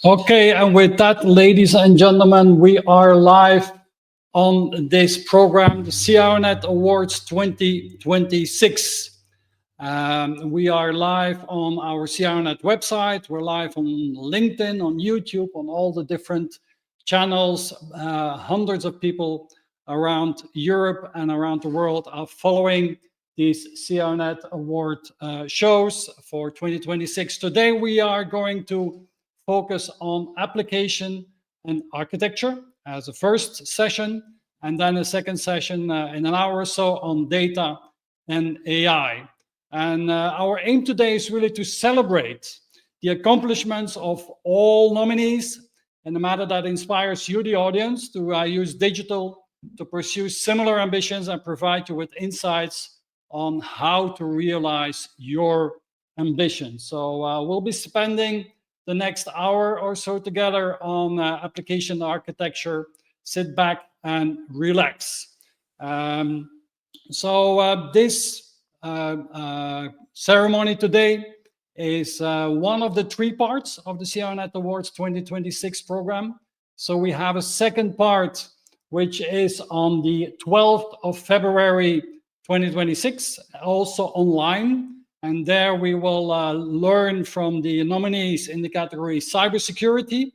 Okay, and with that, ladies and gentlemen, we are live on this program, the CIONET Awards 2026. We are live on our CIONET website. We're live on LinkedIn, on YouTube, on all the different channels. Hundreds of people around Europe and around the world are following these CIONET Award shows for 2026. Today, we are going to focus on application and architecture as a first session, and then a second session in an hour or so on data and AI. And our aim today is really to celebrate the accomplishments of all nominees in a matter that inspires you, the audience, to use digital to pursue similar ambitions and provide you with insights on how to realize your ambitions. So we'll be spending the next hour or so together on application architecture. Sit back and relax. This ceremony today is one of the three parts of the CIONET Awards 2026 program. So we have a second part, which is on the 12th of February 2026, also online. And there we will learn from the nominees in the category cybersecurity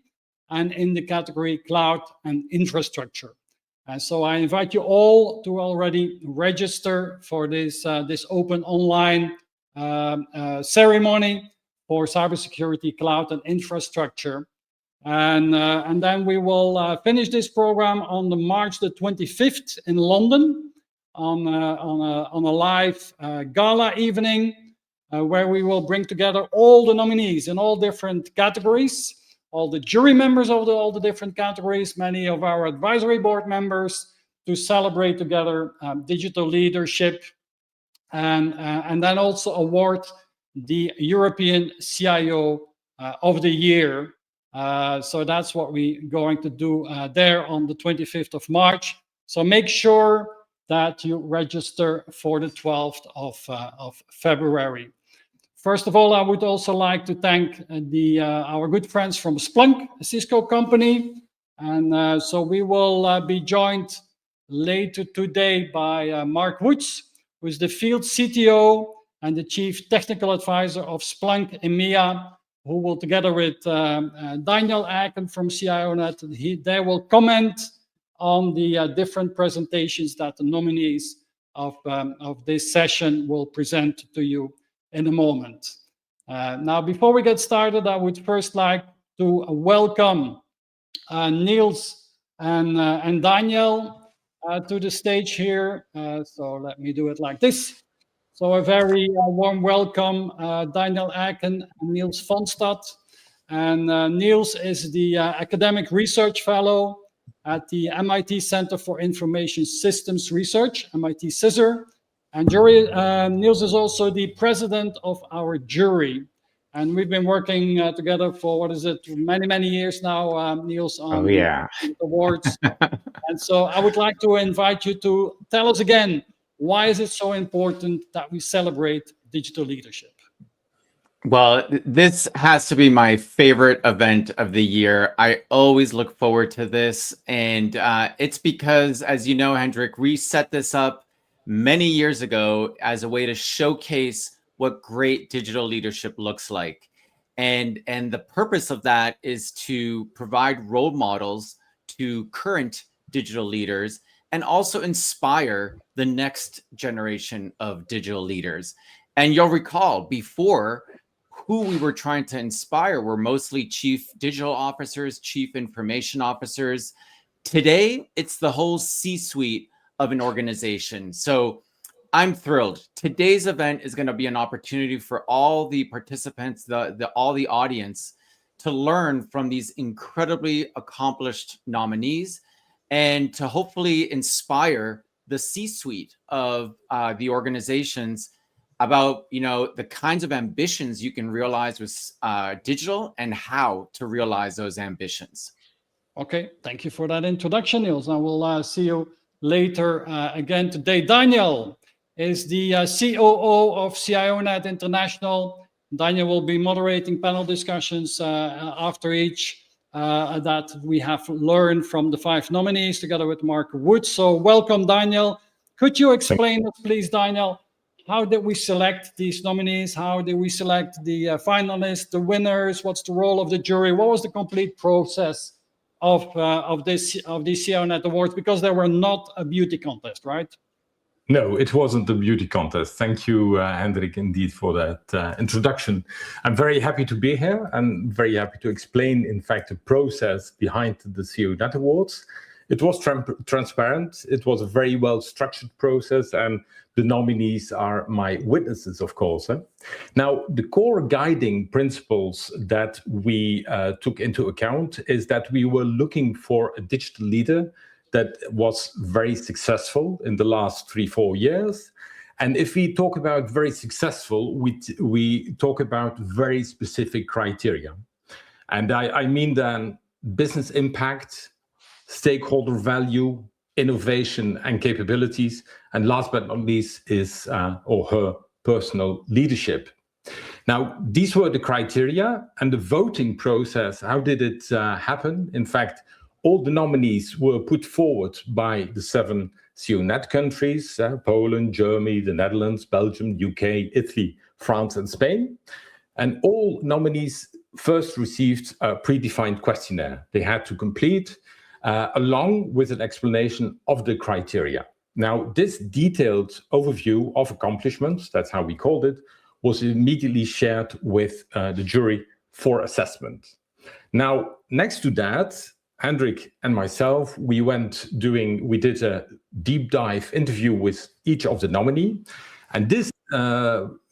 and in the category cloud and infrastructure. And so I invite you all to already register for this open online ceremony for cybersecurity, cloud and infrastructure. And then we will finish this program on the March the 25th in London on a live gala evening, where we will bring together all the nominees in all different categories, all the jury members of all the different categories, many of our advisory board members, to celebrate together digital leadership, and then also award the European CIO of the Year. So that's what we're going to do there on the 25th of March. So make sure that you register for the 12th of February. First of all, I would also like to thank our good friends from Splunk, a Cisco company. And so we will be joined later today by Mark Woods, who is the field CTO and the chief technical advisor of Splunk EMEA, who will, together with Daniel Aken from CIONET, they will comment on the different presentations that the nominees of this session will present to you in a moment. Now, before we get started, I would first like to welcome Niels and Daniel to the stage here. So let me do it like this. So a very warm welcome, Daniel Aken and Niels van Stad. And Niels is the academic research fellow at the MIT Center for Information Systems Research, MIT CISR. And Niels is also the president of our jury. And we've been working together for, many, many years now, Niels, on the awards. And so I would like to invite you to tell us again, why is it so important that we celebrate digital leadership? Well, this has to be my favorite event of the year. I always look forward to this. And it's because, as you know, Hendrik, we set this up many years ago as a way to showcase what great digital leadership looks like. And the purpose of that is to provide role models to current digital leaders and also inspire the next generation of digital leaders. And you'll recall before, who we were trying to inspire were mostly chief digital officers, chief information officers. Today, it's the whole C-suite of an organization. So I'm thrilled. Today's event is going to be an opportunity for all the participants, all the audience, to learn from these incredibly accomplished nominees and to hopefully inspire the C-suite of the organizations about, the kinds of ambitions you can realize with digital and how to realize those ambitions. Okay, thank you for that introduction, Niels. I will see you later again today. Daniel is the COO of CIONET International. Daniel will be moderating panel discussions after each that we have learned from the 5 nominees together with Mark Wood. So welcome, Daniel. Could you explain us, please, Daniel, how did we select these nominees? How did we select the finalists, the winners? What's the role of the jury? What was the complete process of these CIONET Awards? Because they were not a beauty contest, right? No, it wasn't a beauty contest. Thank you, Hendrik, indeed, for that introduction. I'm very happy to be here and very happy to explain, in fact, the process behind the CIONET Awards. It was transparent. It was a very well-structured process, and the nominees are my witnesses, of course. Now, the core guiding principles that we took into account is that we were looking for a digital leader that was very successful in the last 3-4 years. And if we talk about very successful, we talk about very specific criteria. And I mean then business impact, stakeholder value, innovation and capabilities, and last but not least is or her personal leadership. Now, these were the criteria, and the voting process, how did it happen? In fact, all the nominees were put forward by the 7 CIONET countries, Poland, Germany, the Netherlands, Belgium, UK, Italy, France, and Spain. And all nominees first received a predefined questionnaire they had to complete, along with an explanation of the criteria. Now, this detailed overview of accomplishments, that's how we called it, was immediately shared with the jury for assessment. Now, next to that, Hendrik and myself, we did a deep dive interview with each of the nominee. And this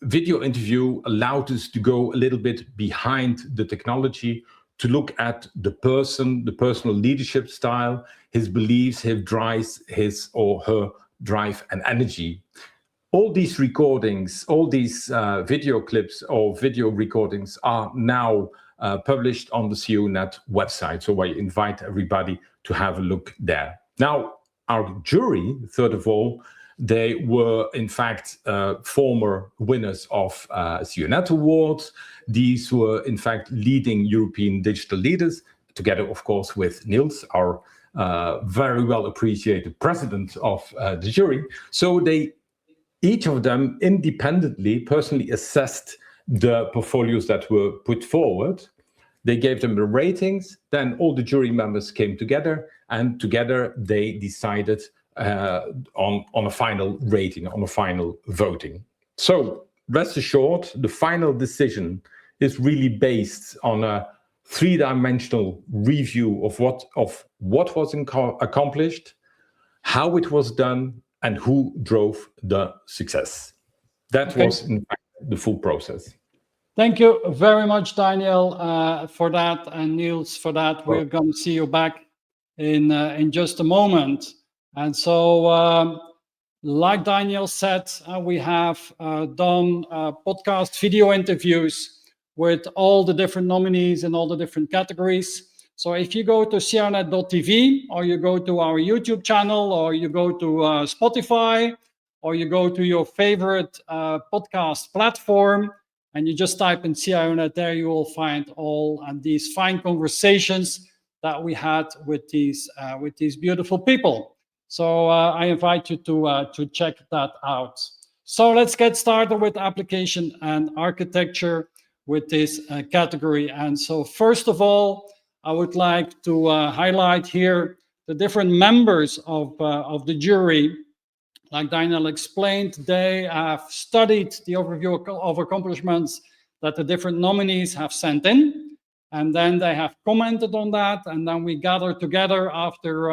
video interview allowed us to go a little bit behind the technology to look at the person, the personal leadership style, his beliefs, his drives, his or her drive and energy. All these recordings, all these video clips or video recordings are now published on the CIONET website. So I invite everybody to have a look there. Now, our jury, third of all, they were in fact former winners of CIONET Awards. These were in fact leading European digital leaders, together of course with Niels, our very well appreciated president of the jury. So each of them independently, personally assessed the portfolios that were put forward. They gave them the ratings, then all the jury members came together, and together they decided on a final rating, on a final voting. So rest assured, the final decision is really based on a 3-dimensional review of what was accomplished, how it was done, and who drove the success. That was, in fact, the full process. Thank you very much, Daniel, for that, and Niels for that. We're going to see you back in just a moment. And so, like Daniel said, we have done podcast video interviews with all the different nominees in all the different categories. So if you go to CIONET.tv, or you go to our YouTube channel, or you go to Spotify, or you go to your favorite podcast platform, and you just type in CIONET there, you will find all these fine conversations that we had with these beautiful people. So I invite you to check that out. So let's get started with application and architecture with this category. And so first of all, I would like to highlight here the different members of the jury. Like Daniel explained, they have studied the overview of accomplishments that the different nominees have sent in, and then they have commented on that, and then we gathered together after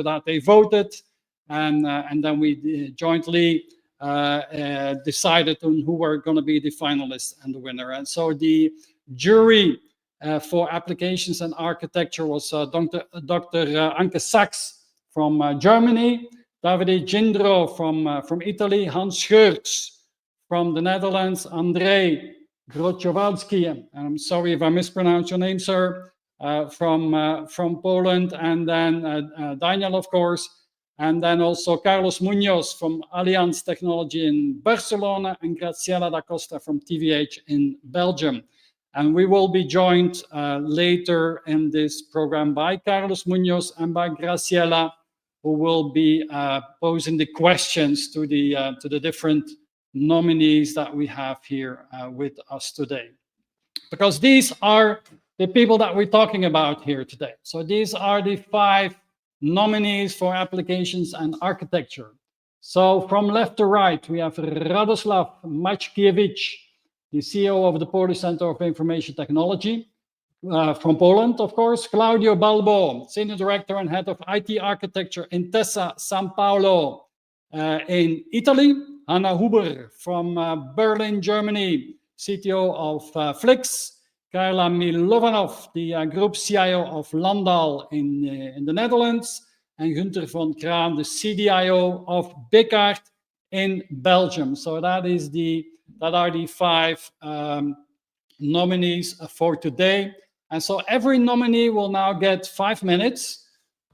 that they voted, and then we jointly decided on who were going to be the finalists and the winner. And so the jury for applications and architecture was Dr. Anke Sachs from Germany, Davide Gindro from Italy, Hans Scheurts from the Netherlands, Andrzej Grociowalski, and I'm sorry if I mispronounced your name, sir, from Poland, and then Daniel, of course, and then also Carlos Munoz from Allianz Technology in Barcelona, and Graciela da Costa from TVH in Belgium. And we will be joined later in this program by Carlos Munoz and by Graciela, who will be posing the questions to the different nominees that we have here with us today. Because these are the people that we're talking about here today. So these are the 5 nominees for applications and architecture. So from left to right, we have Radoslav Maćkiewicz, the CEO of the Polish Center of Information Technology, from Poland, of course. Claudio Balbo, Senior Director and Head of IT Architecture in Intesa San Paolo in Italy. Hanna Huber from Berlin, Germany, CTO of Flix. Carla Milovanov, the Group CIO of Landal in the Netherlands. And Günter von Kraan, the CDIO of Bekaert in Belgium. So that are the 5 nominees for today. And so every nominee will now get 5 minutes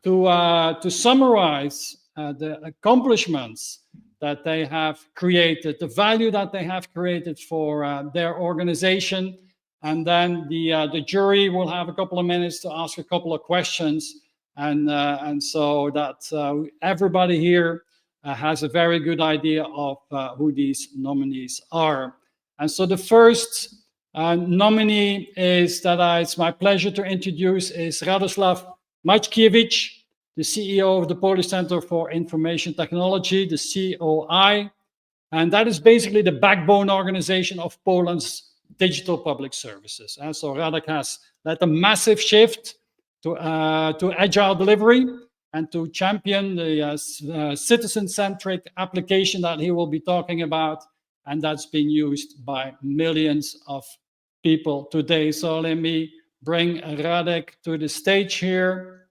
to summarize the accomplishments that they have created, the value that they have created for their organization. And then the jury will have a couple of minutes to ask a couple of questions. And so that everybody here has a very good idea of who these nominees are. And so the first nominee it's my pleasure to introduce is Radoslav Maćkiewicz, the CEO of the Polish Center for Information Technology, the COI. And that is basically the backbone organization of Poland's digital public services. And so Radek has led a massive shift to agile delivery and to champion the citizen-centric application that he will be talking about. And that's been used by millions of people today. So let me bring Radek to the stage here.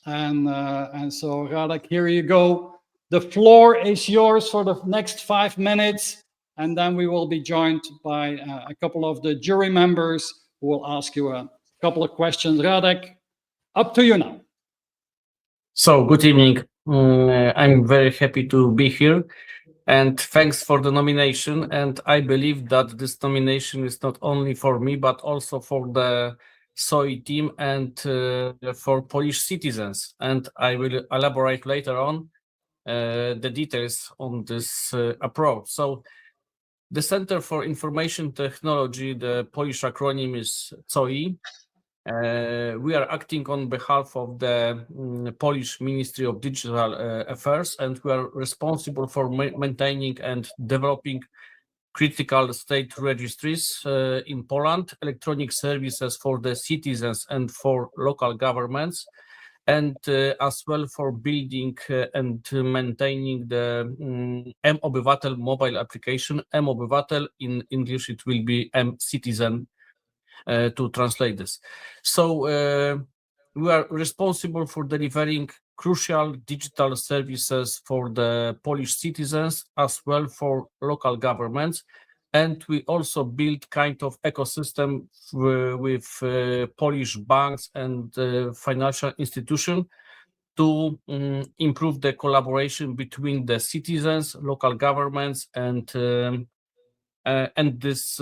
And so Radek, here you go. The floor is yours for the next 5 minutes. And then we will be joined by a couple of the jury members who will ask you a couple of questions. Radek, up to you now. So, good evening. I'm very happy to be here. And thanks for the nomination. And I believe that this nomination is not only for me, but also for the SOI team and for Polish citizens. And I will elaborate later on the details on this approach. So the Center for Information Technology, the Polish acronym is SOI. We are acting on behalf of the Polish Ministry of Digital Affairs, and we are responsible for maintaining and developing critical state registries in Poland, electronic services for the citizens and for local governments, and as well for building and maintaining the mObywatel mobile application. mObywatel, in English it will be mCitizen, to translate this. So we are responsible for delivering crucial digital services for the Polish citizens as well for local governments. And we also build kind of ecosystem with Polish banks and financial institutions to improve the collaboration between the citizens, local governments, and these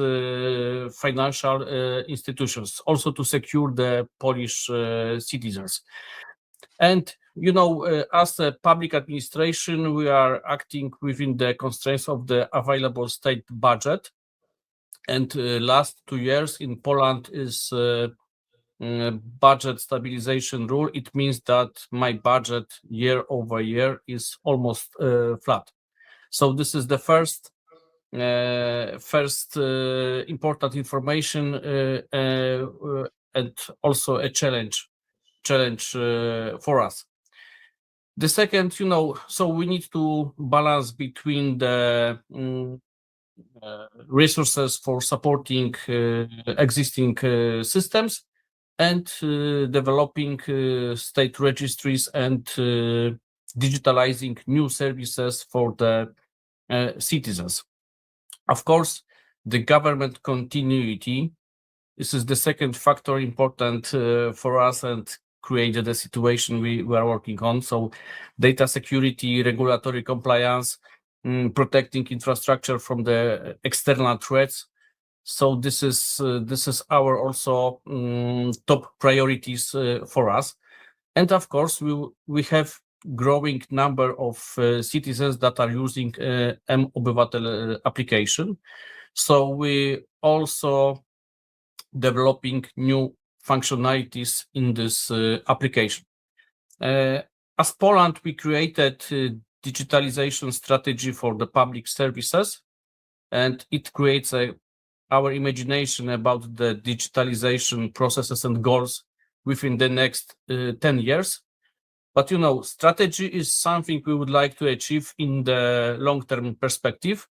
financial institutions, also to secure the Polish citizens. And, you know, as a public administration, we are acting within the constraints of the available state budget. And last 2 years in Poland is budget stabilization rule. It means that my budget year over year is almost flat. So this is the first important information and also a challenge for us. The second, you know, so we need to balance between the resources for supporting existing systems and developing state registries and digitalizing new services for the citizens. Of course, the government continuity, this is the second factor important for us, and created the situation we are working on. So data security, regulatory compliance, protecting infrastructure from the external threats. So this is our also top priorities for us. And of course, we have growing number of citizens that are using mObywatel application. So we also developing new functionalities in this application. As Poland, we created a digitalization strategy for the public services, and it creates our imagination about the digitalization processes and goals within the next 10 years. But strategy is something we would like to achieve in the long-term perspective.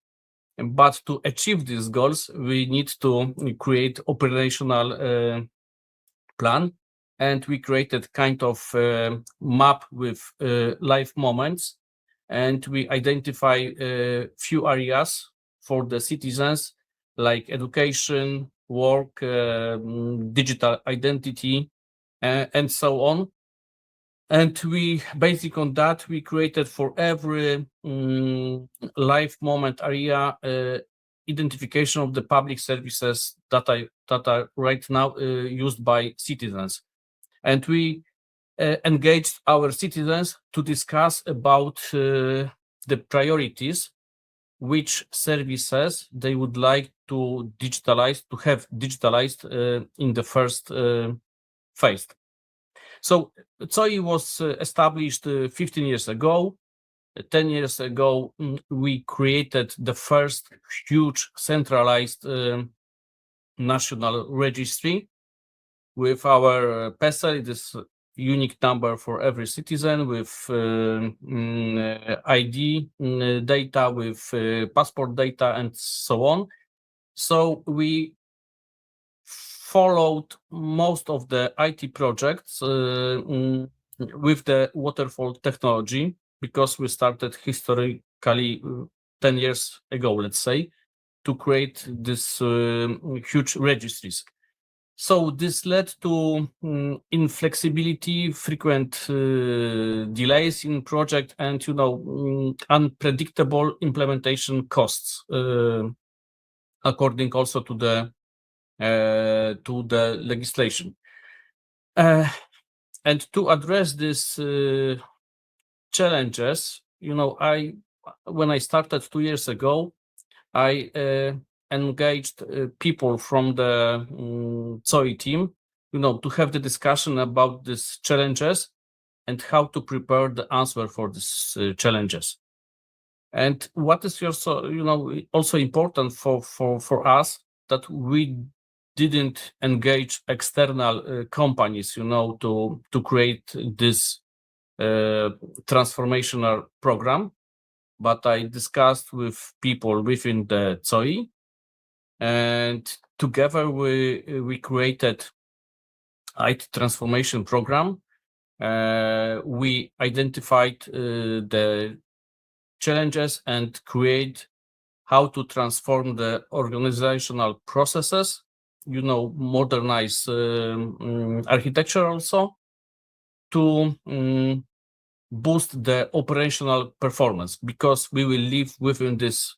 But to achieve these goals, we need to create operational plan, and we created kind of map with live moments, and we identify a few areas for the citizens like education, work, digital identity, and so on. And we, based on that, we created for every live moment area identification of the public services that are right now used by citizens. And we engaged our citizens to discuss about the priorities, which services they would like to have digitalized in the first phase. So COI was established 15 years ago. 10 years ago, we created the first huge centralized national registry with our PESEL, this unique number for every citizen, with ID data, with passport data, and so on. So we followed most of the IT projects with the waterfall technology, because we started historically 10 years ago, let's say, to create this huge registries. So this led to inflexibility, frequent delays in project, and unpredictable implementation costs, according also to the legislation. And to address these challenges, when I started 2 years ago, I engaged people from the COI team, to have the discussion about these challenges and how to prepare the answer for these challenges. And what is also important for us, that we didn't engage external companies, to create this transformational program, but I discussed with people within the COI, and together we created IT transformation program. We identified the challenges and create how to transform the organizational processes, modernize architecture also, to boost the operational performance, because we will live within this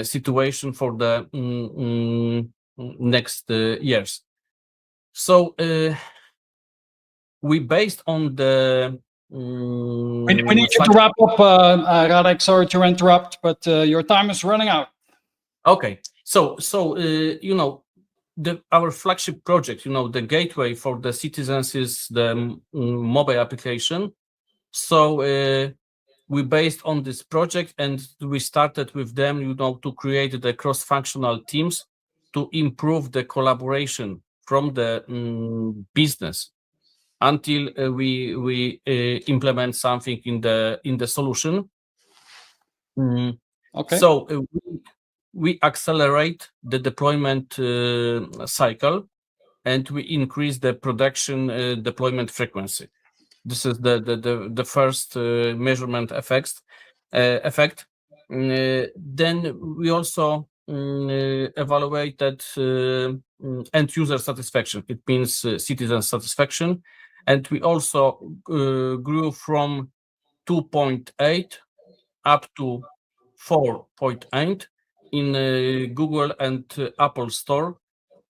situation for the next years. So we based on the we need you to wrap up, Radek. Sorry to interrupt, but your time is running out. Okay, so our flagship project, the gateway for the citizens, is the mobile application. So we based on this project, and we started with them, to create the cross-functional teams to improve the collaboration from the business until we implement something in the solution. Okay. So we accelerate the deployment cycle, and we increase the production deployment frequency. This is the first measurement effect. Then we also evaluated end user satisfaction. It means citizen satisfaction, and we also grew from 2.8 up to 4.8 in Google and Apple Store.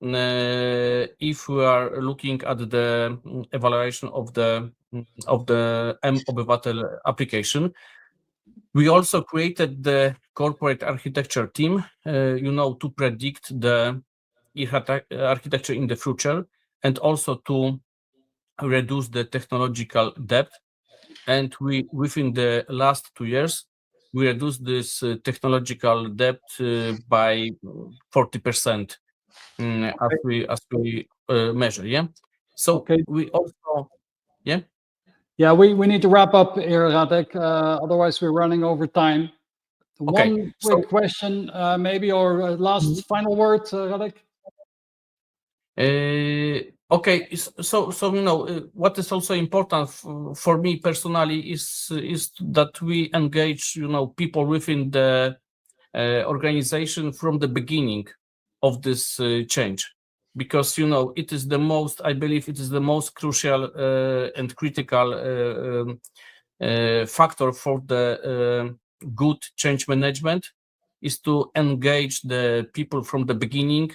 If we are looking at the evaluation of the mObywatel application, we also created the corporate architecture team, to predict the architecture in the future and also to reduce the technological debt. And within the last 2 years, we reduced this technological debt by 40%, as we measure. Yeah. So Okay. we also, yeah. Yeah, we need to wrap up here, Radek. Otherwise, we're running over time. Okay, One quick question, maybe, or last final word, Radek? Okay, so what is also important for me personally is that we engage people within the organization from the beginning of this change, because it is the most, I believe it is the most crucial and critical factor for the good change management is to engage the people from the beginning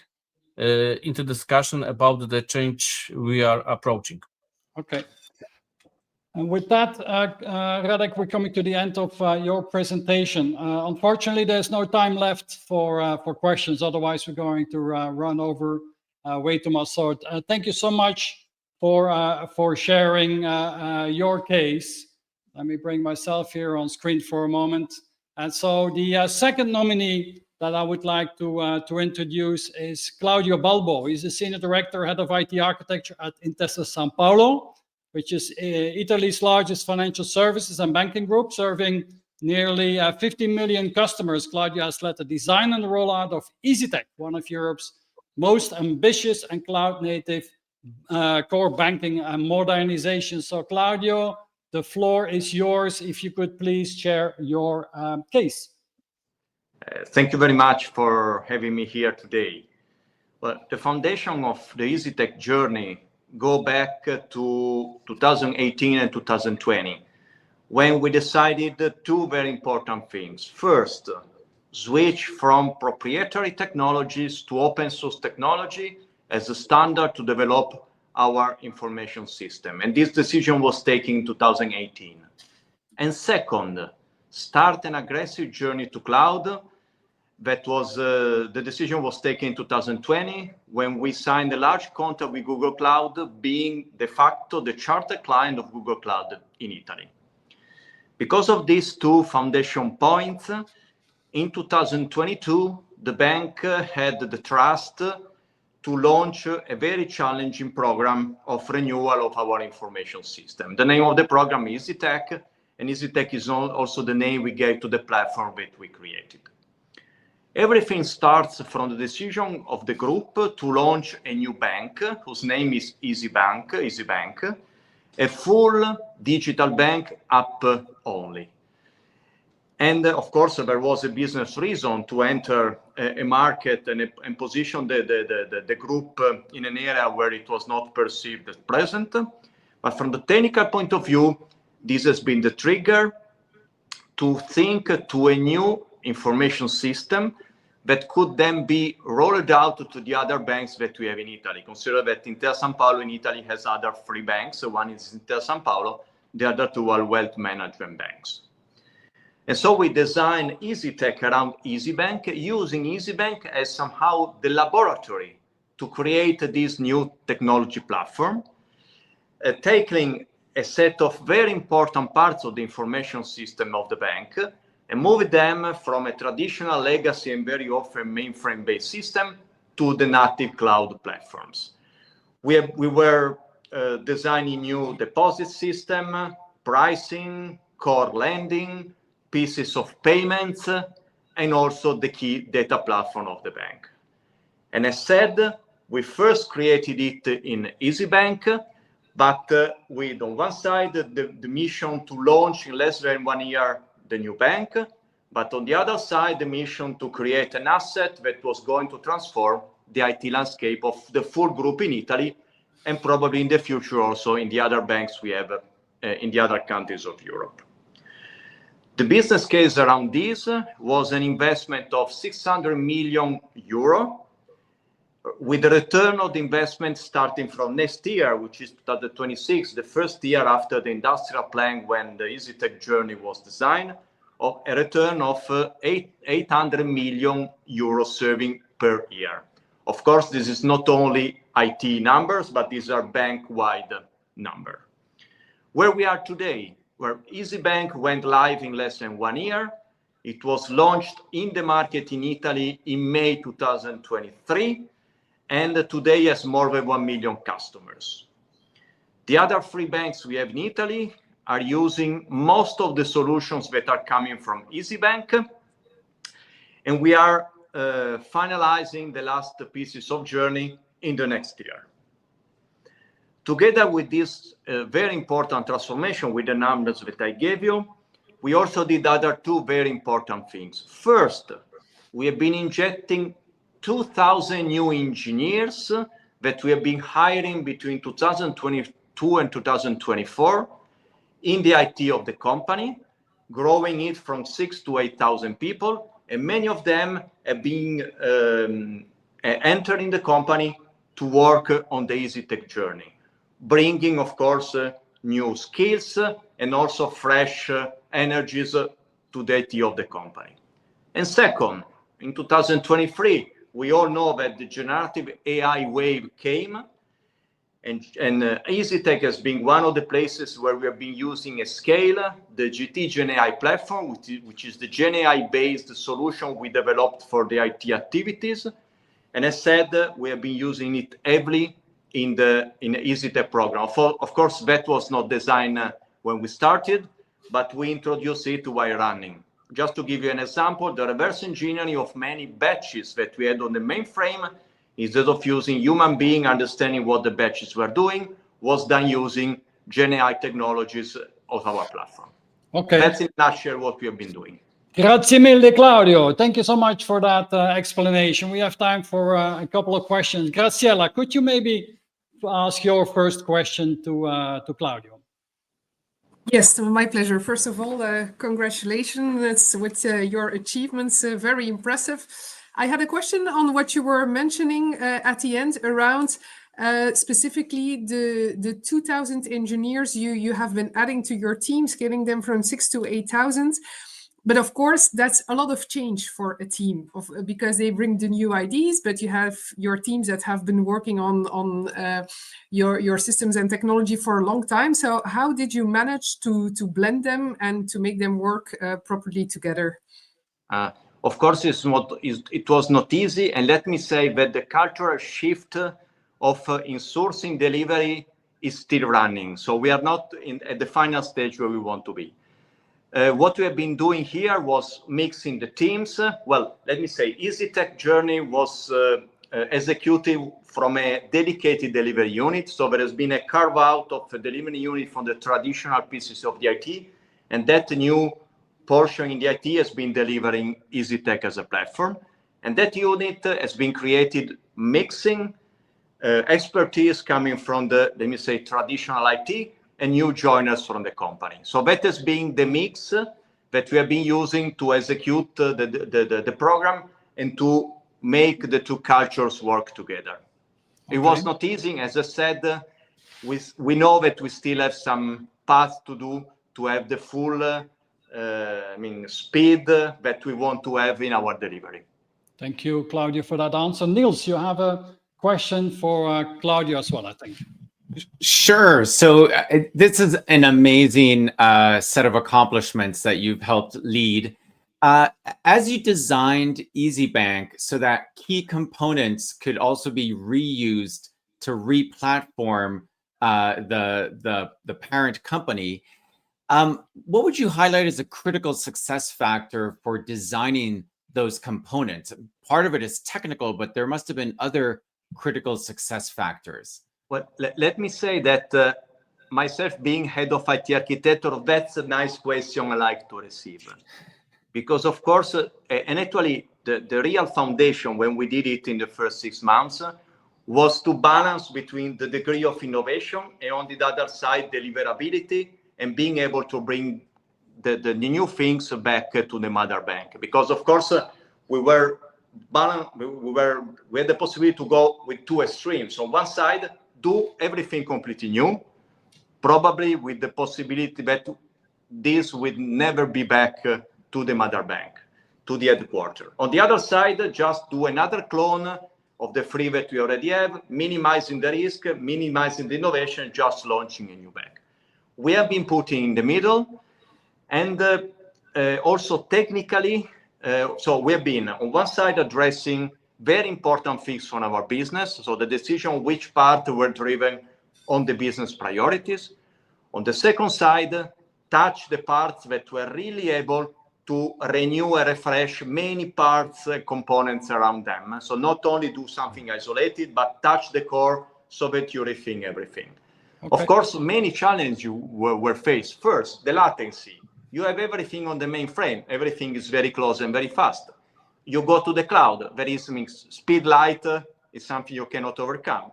into discussion about the change we are approaching. Okay. And with that, Radek, we're coming to the end of your presentation. Unfortunately, there's no time left for questions. Otherwise, we're going to run over way too much. So thank you so much for sharing your case. Let me bring myself here on screen for a moment. And so the second nominee that I would like to introduce is Claudio Balbo. He's the Senior Director, Head of IT Architecture at Intesa Sanpaolo, which is Italy's largest financial services and banking group, serving nearly 50 million customers. Claudio has led the design and the rollout of EasyTech, one of Europe's most ambitious and cloud-native core banking and modernization. So Claudio, the floor is yours. If you could please share your case. Thank you very much for having me here today. Well, the foundation of the EasyTech journey go back to 2018 and 2020, when we decided two very important things. First, switch from proprietary technologies to open source technology as a standard to develop our information system. And this decision was taken in 2018. And second, start an aggressive journey to cloud. That was the decision was taken in 2020 when we signed a large contract with Google Cloud, being de facto the charter client of Google Cloud in Italy. Because of these two foundation points, in 2022, the bank had the trust to launch a very challenging program of renewal of our information system. The name of the program is EasyTech, and EasyTech is also the name we gave to the platform that we created. Everything starts from the decision of the group to launch a new bank whose name is EasyBank, a full digital bank app only. And of course, there was a business reason to enter a market and position the group in an area where it was not perceived as present. But from the technical point of view, this has been the trigger to think to a new information system that could then be rolled out to the other banks that we have in Italy. Consider that Intesa Sanpaolo in Italy has other three banks. So one is Intesa Sanpaolo, the other two are wealth management banks. And so we designed EasyTech around EasyBank, using EasyBank as somehow the laboratory to create this new technology platform, tackling a set of very important parts of the information system of the bank and move them from a traditional legacy and very often mainframe-based system to the native cloud platforms. We were designing new deposit system, pricing, core lending, pieces of payments, and also the key data platform of the bank. And as said, we first created it in EasyBank, but with on one side the mission to launch in less than 1 year the new bank, but on the other side, the mission to create an asset that was going to transform the IT landscape of the full group in Italy and probably in the future also in the other banks we have in the other countries of Europe. The business case around this was an investment of 600 million euro, with the return of the investment starting from next year, which is 2026, the first year after the industrial plan when the EasyTech journey was designed, of a return of 800 million euro saving per year. Of course, this is not only IT numbers, but these are bank-wide numbers. Where we are today, where EasyBank went live in less than 1 year, it was launched in the market in Italy in May 2023, and today has more than 1 million customers. The other 3 banks we have in Italy are using most of the solutions that are coming from EasyBank, and we are finalizing the last pieces of journey in the next year. Together with this very important transformation with the numbers that I gave you, we also did other 2 very important things. First, we have been injecting 2,000 new engineers that we have been hiring between 2022 and 2024 in the IT of the company, growing it from 6,000 to 8,000 people, and many of them have been entering the company to work on the EasyTech journey, bringing, of course, new skills and also fresh energies to the IT of the company. And second, in 2023, we all know that the generative AI wave came, and EasyTech has been one of the places where we have been using at scale the GT Gen AI platform, which is the Gen AI based solution we developed for the IT activities. And as said, we have been using it heavily in the EasyTech program. Of course, that was not designed when we started, but we introduced it while running. Just to give you an example, the reverse engineering of many batches that we had on the mainframe, instead of using human being understanding what the batches were doing, was done using Gen AI technologies of our platform. Okay. That's in a nutshell what we have been doing. Grazie mille, Claudio. Thank you so much for that explanation. We have time for a couple of questions. Graciela, could you maybe ask your first question to Claudio? Yes, my pleasure. First of all, congratulations with your achievements, very impressive. I had a question on what you were mentioning at the end around specifically the 2,000 engineers you have been adding to your team, scaling them from 6,000 to 8,000. But of course, that's a lot of change for a team because they bring the new ideas, but you have your teams that have been working on your systems and technology for a long time. So how did you manage to blend them and to make them work properly together? Of course, it was not easy. And let me say that the cultural shift of insourcing delivery is still running. So we are not at the final stage where we want to be. What we have been doing here was mixing the teams. Well, let me say, EasyTech journey was executed from a dedicated delivery unit. So there has been a carve out of the delivery unit from the traditional pieces of the IT. And that new portion in the IT has been delivering EasyTech as a platform. And that unit has been created mixing expertise coming from the, let me say, traditional IT and new joiners from the company. So that has been the mix that we have been using to execute the program and to make the 2 cultures work together. Okay. It was not easy. As I said, we know that we still have some path to do to have the full speed that we want to have in our delivery. Thank you, Claudio, for that answer. Niels, you have a question for Claudio as well, I think. Sure. So this is an amazing set of accomplishments that you've helped lead. As you designed EasyBank so that key components could also be reused to re-platform the parent company, what would you highlight as a critical success factor for designing those components? Part of it is technical, but there must have been other critical success factors. Well, let me say that myself being head of IT architecture, that's a nice question I like to receive. Because of course, and actually the real foundation when we did it in the first 6 months was to balance between the degree of innovation and on the other side, deliverability and being able to bring the new things back to the mother bank. Because of course, we had the possibility to go with two extremes. On one side, do everything completely new, probably with the possibility that this would never be back to the mother bank, to the headquarters. On the other side, just do another clone of the three that we already have, minimizing the risk, minimizing the innovation, just launching a new bank. We have been putting in the middle, and also technically, so we have been on one side addressing very important things for our business. So the decision which part were driven on the business priorities. On the second side, touch the parts that were really able to renew and refresh many parts, components around them. So not only do something isolated, but touch the core so that you rethink everything. Okay. Of course, many challenges were faced. First, the latency. You have everything on the mainframe. Everything is very close and very fast. You go to the cloud. There is speed light is something you cannot overcome.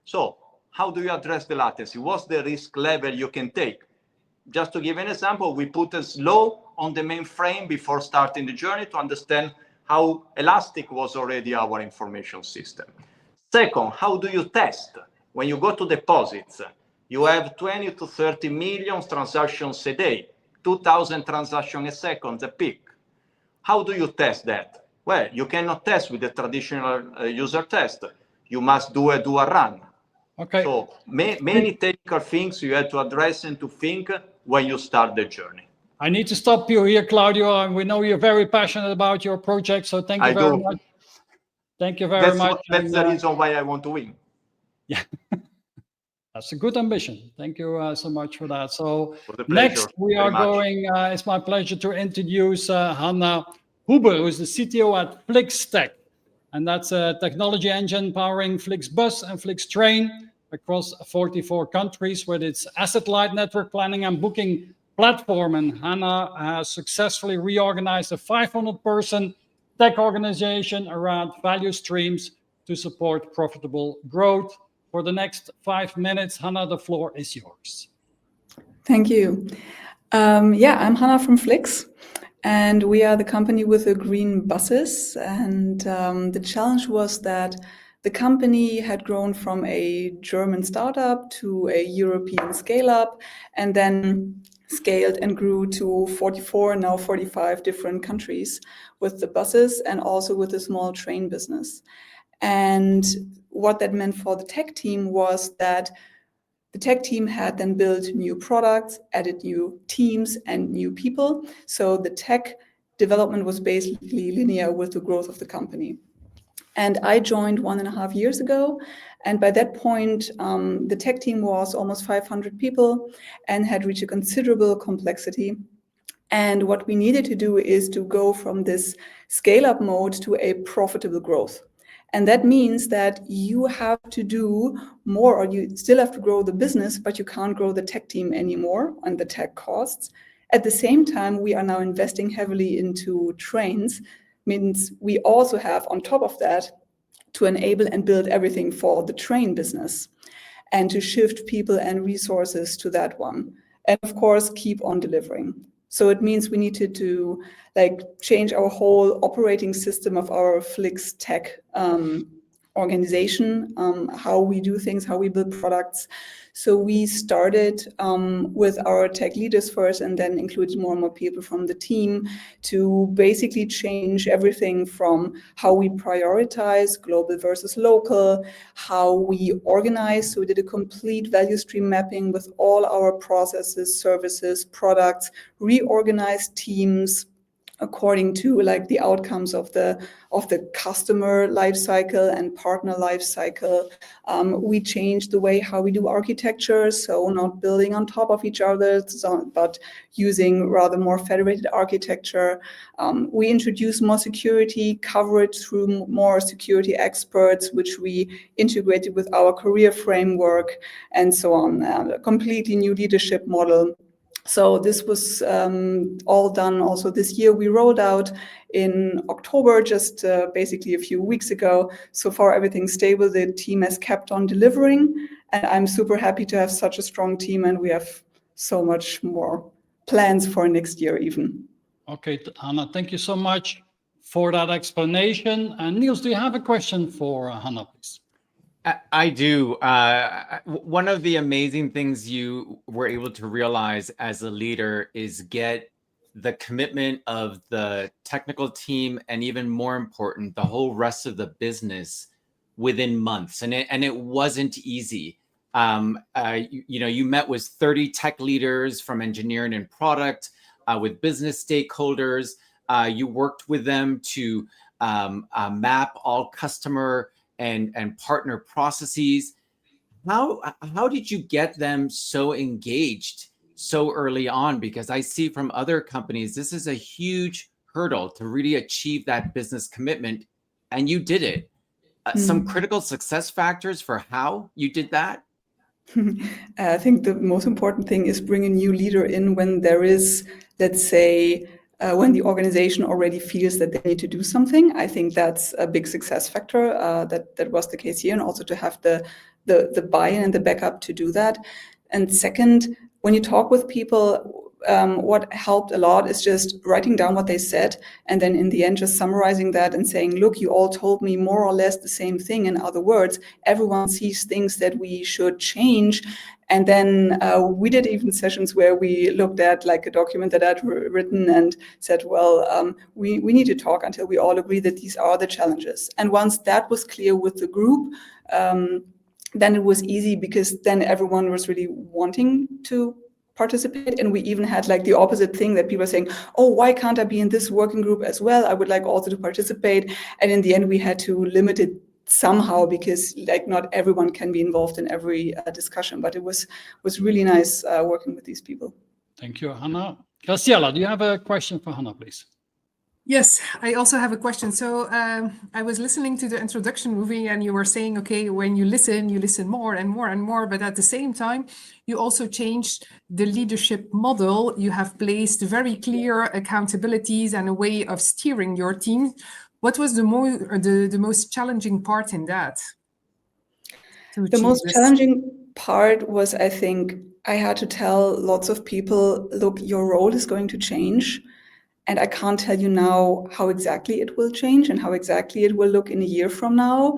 So how do you address the latency? What's the risk level you can take? Just to give an example, we put a slow on the mainframe before starting the journey to understand how elastic was already our information system. Second, how do you test? When you go to deposits, you have 20 to 30 million transactions a day, 2,000 transactions a second, a peak. How do you test that? Well, you cannot test with the traditional user test. You must do a run. Okay. So many technical things you have to address and to think when you start the journey. I need to stop you here, Claudio. And we know you're very passionate about your project. So thank you very much. Thank you very much. That's the reason why I want to win. Yeah. That's a good ambition. Thank you so much for that. So next we are going, it's my pleasure to introduce Hannah Huber, who is the CTO at FlixTech. And that's a technology engine powering FlixBus and FlixTrain across 44 countries with its asset-light network planning and booking platform. And Hannah has successfully reorganized a 500-person tech organization around value streams to support profitable growth. For the next 5 minutes, Hannah, the floor is yours. Thank you. Yeah, I'm Hannah from Flix, and we are the company with the green buses. And the challenge was that the company had grown from a German startup to a European scale-up, and then scaled and grew to 44, now 45 different countries with the buses and also with a small train business. And what that meant for the tech team was that the tech team had then built new products, added new teams and new people. So the tech development was basically linear with the growth of the company. And I joined 1.5 years ago. And by that point, the tech team was almost 500 people and had reached a considerable complexity. And what we needed to do is to go from this scale-up mode to a profitable growth. And that means that you have to do more, or you still have to grow the business, but you can't grow the tech team anymore and the tech costs. At the same time, we are now investing heavily into trains, means we also have on top of that to enable and build everything for the train business and to shift people and resources to that one. And of course, keep on delivering. So it means we needed to change our whole operating system of our FlixTech organization, how we do things, how we build products. So we started with our tech leaders first and then included more and more people from the team to basically change everything from how we prioritize global versus local, how we organize. So we did a complete value stream mapping with all our processes, services, products, reorganized teams according to the outcomes of the customer life cycle and partner life cycle. We changed the way how we do architecture, so not building on top of each other, but using rather more federated architecture. We introduced more security coverage through more security experts, which we integrated with our career framework and so on. A completely new leadership model. So this was all done also this year. We rolled out in October, just basically a few weeks ago. So far, everything's stable. The team has kept on delivering, and I'm super happy to have such a strong team, and we have so much more plans for next year even. Okay, Hannah, thank you so much for that explanation. And Niels, do you have a question for Hannah, please? I do. One of the amazing things you were able to realize as a leader is get the commitment of the technical team, and even more important, the whole rest of the business within months. And it wasn't easy. You met with 30 tech leaders from engineering and product, with business stakeholders. You worked with them to map all customer and partner processes. How did you get them so engaged so early on? Because I see from other companies, this is a huge hurdle to really achieve that business commitment, and you did it. Some critical success factors for how you did that? I think the most important thing is bring a new leader in when there is, let's say, when the organization already feels that they need to do something. I think that's a big success factor. That was the case here, and also to have the buy-in and the backup to do that. And second, when you talk with people, what helped a lot is just writing down what they said, and then in the end just summarizing that and saying, look, you all told me more or less the same thing. In other words, everyone sees things that we should change. And then we did even sessions where we looked at like a document that I'd written and said, well, we need to talk until we all agree that these are the challenges. And once that was clear with the group, then it was easy, because then everyone was really wanting to participate. And we even had like the opposite thing, that people are saying, oh, why can't I be in this working group as well? I would like also to participate. And in the end, we had to limit it somehow, because like not everyone can be involved in every discussion, but it was really nice working with these people. Thank you, Hannah. Graciela, do you have a question for Hannah, please? Yes, I also have a question. So I was listening to the introduction movie, and you were saying, okay, when you listen more and more and more, but at the same time, you also changed the leadership model. You have placed very clear accountabilities and a way of steering your team. What was the most challenging part in that? The most challenging part was, I think, I had to tell lots of people, look, your role is going to change. And I can't tell you now how exactly it will change and how exactly it will look in a year from now.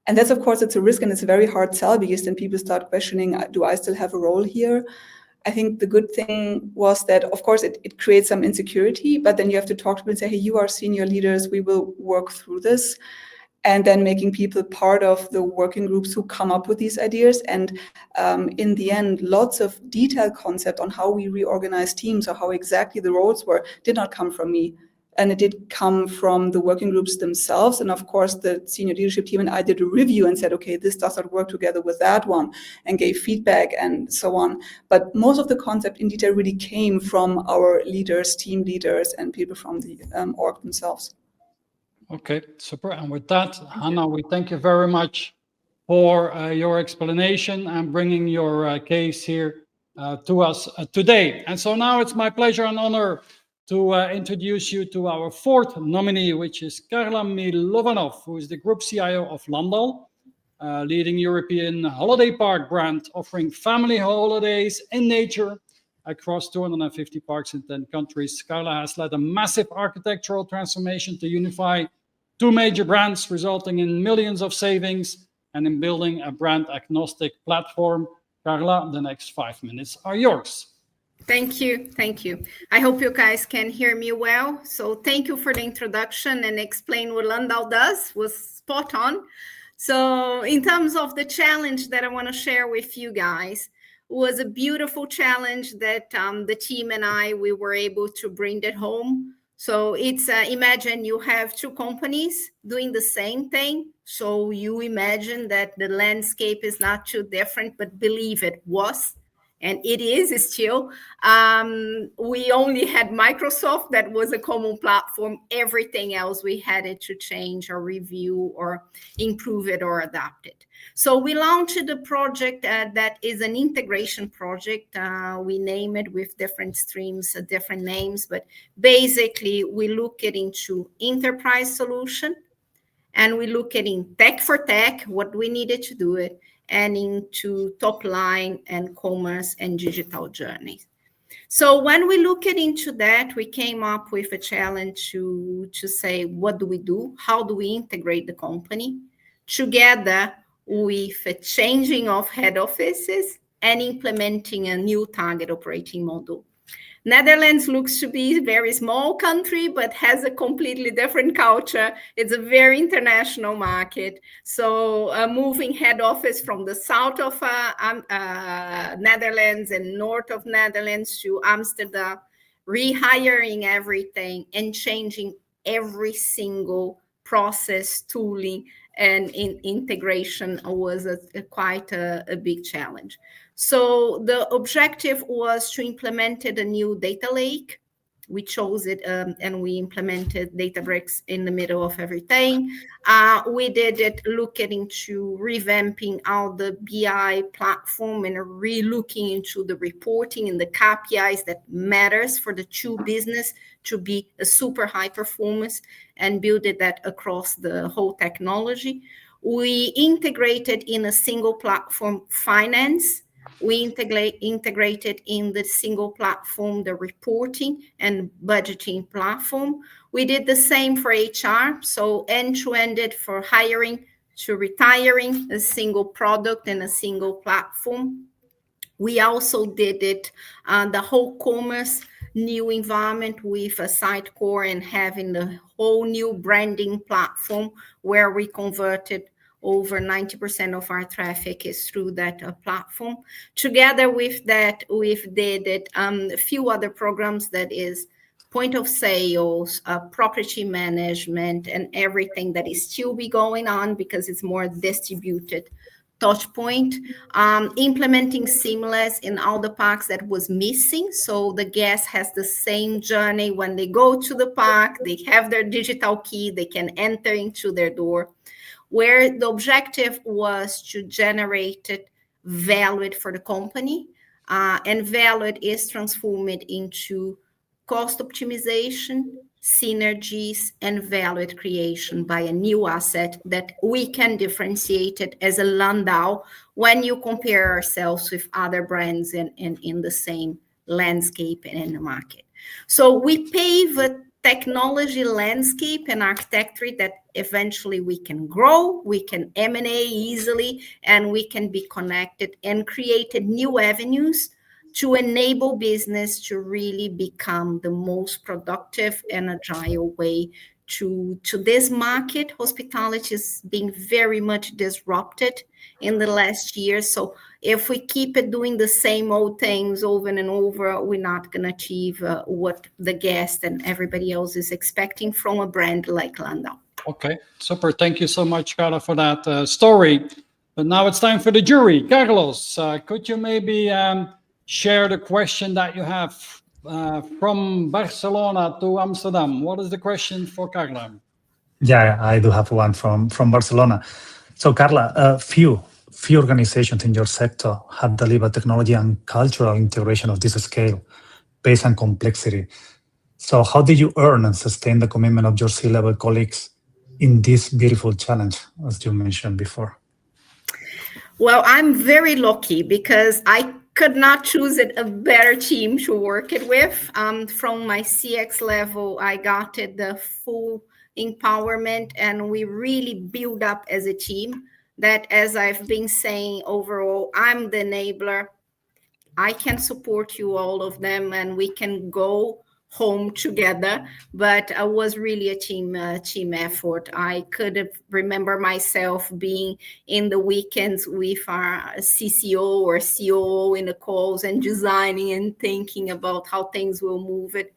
And that's, of course, it's a risk, and it's a very hard sell, because then people start questioning, do I still have a role here? I think the good thing was that, of course, it creates some insecurity, but then you have to talk to people and say, hey, you are senior leaders, we will work through this. And then making people part of the working groups who come up with these ideas. And in the end, lots of detailed concept on how we reorganize teams or how exactly the roles were did not come from me. And it did come from the working groups themselves. And of course, the senior leadership team and I did a review and said, okay, this does not work together with that one, and gave feedback and so on. But most of the concept in detail really came from our leaders, team leaders, and people from the org themselves. Okay, super. And with that, Hannah, we thank you very much for your explanation and bringing your case here to us today. And so now it's my pleasure and honor to introduce you to our fourth nominee, which is Carla Milovanov, who is the Group CIO of Landal, leading European holiday park brand, offering family holidays in nature across 250 parks in 10 countries. Carla has led a massive architectural transformation to unify two major brands, resulting in millions of savings and in building a brand agnostic platform. Carla, the next 5 minutes are yours. Thank you. Thank you. I hope you guys can hear me well. So thank you for the introduction, and explain what Landal does was spot on. So in terms of the challenge that I want to share with you guys, was a beautiful challenge that the team and we were able to bring it home. So it's imagine you have two companies doing the same thing. So you imagine that the landscape is not too different, but believe it was, and it is still. We only had Microsoft, that was a common platform. Everything else we had it to change or review or improve it or adapt it. So we launched a project that is an integration project. We name it with different streams, different names, but basically we look at into enterprise solution, and we look at in tech for tech, what we needed to do it, and into top line and commerce and digital journeys. So when we look at into that, we came up with a challenge to say, what do we do? How do we integrate the company together with a changing of head offices and implementing a new target operating model? Netherlands looks to be a very small country, but has a completely different culture. It's a very international market. So moving head office from the south of Netherlands and north of Netherlands to Amsterdam, rehiring everything and changing every single process, tooling, and integration was quite a big challenge. So the objective was to implement a new data lake. We chose it and we implemented Databricks in the middle of everything. We did it looking into revamping all the BI platform and re-looking into the reporting and the KPIs that matters for the two business to be a super high performance, and builded that across the whole technology. We integrated in a single platform finance. We integrated in the single platform the reporting and budgeting platform. We did the same for HR, so end-to-end for hiring to retiring, a single product and a single platform. We also did it the whole commerce new environment with a site core and having the whole new branding platform, where we converted over 90% of our traffic is through that platform. Together with that, we've did it a few other programs, that is point of sales, property management, and everything that is still be going on because it's more distributed touch point, implementing seamless in all the parks that was missing. So the guest has the same journey when they go to the park, they have their digital key, they can enter into their door, where the objective was to generate value for the company, and value is transformed into cost optimization, synergies, and value creation by a new asset that we can differentiate it as a Landau when you compare ourselves with other brands in the same landscape and in the market. So we pave a technology landscape and architecture that eventually we can grow, we can M&A easily, and we can be connected and create new avenues to enable business to really become the most productive and agile way to this market. Hospitality is being very much disrupted in the last year. So if we keep doing the same old things over and over, we're not going to achieve what the guest and everybody else is expecting from a brand like Landau. Okay, super. Thank you so much, Carla, for that story. But now it's time for the jury. Carlos, could you maybe share the question that you have from Barcelona to Amsterdam? What is the question for Carla? Yeah, I do have one from Barcelona. So Carla, few organizations in your sector have delivered technology and cultural integration of this scale based on complexity. So how did you earn and sustain the commitment of your C-level colleagues in this beautiful challenge, as you mentioned before? Well, I'm very lucky because I could not choose a better team to work it with. From my CX level, I got the full empowerment, and we really build up as a team that, as I've been saying, overall, I'm the enabler. I can support you, all of them, and we can go home together. But it was really a team effort. I could remember myself being in the weekends with our CCO or COO in the calls and designing and thinking about how things will move it.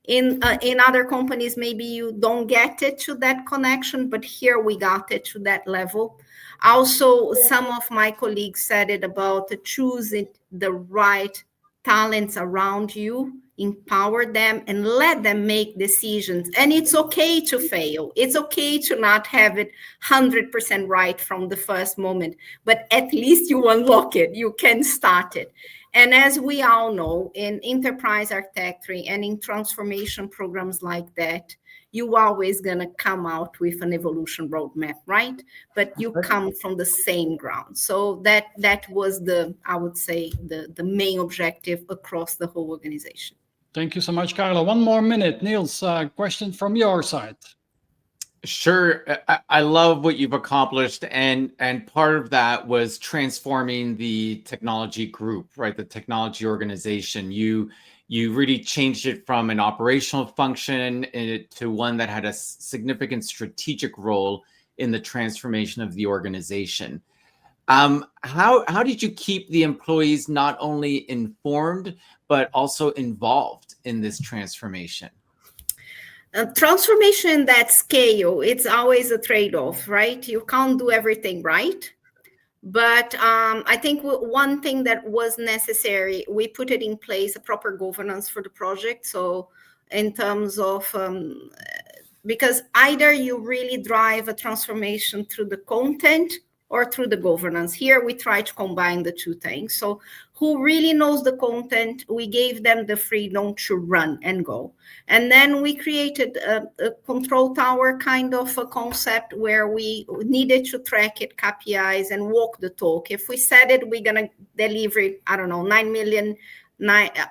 In other companies, maybe you don't get it to that connection, but here we got it to that level. Also, some of my colleagues said it about choosing the right talents around you empower them, and let them make decisions. And it's okay to fail. It's okay to not have it 100% right from the first moment, but at least you unlock it. You can start it. And as we all know, in enterprise architecture and in transformation programs like that, you always going to come out with an evolution roadmap, right? But you come from the same ground. So that was I would say, the main objective across the whole organization. Thank you so much, Carla. One more minute. Niels, question from your side. Sure. I love what you've accomplished. And part of that was transforming the technology group, right? The technology organization. You really changed it from an operational function to one that had a significant strategic role in the transformation of the organization. How did you keep the employees not only informed, but also involved in this transformation? Transformation that scale, it's always a trade-off, right? You can't do everything right. But I think one thing that was necessary, we put it in place, a proper governance for the project. So in terms of, because either you really drive a transformation through the content or through the governance. Here we try to combine the two things. So who really knows the content, we gave them the freedom to run and go. And then we created a control tower kind of a concept where we needed to track it, KPIs, and walk the talk. If we said it, we're going to deliver, I don't know, 9 million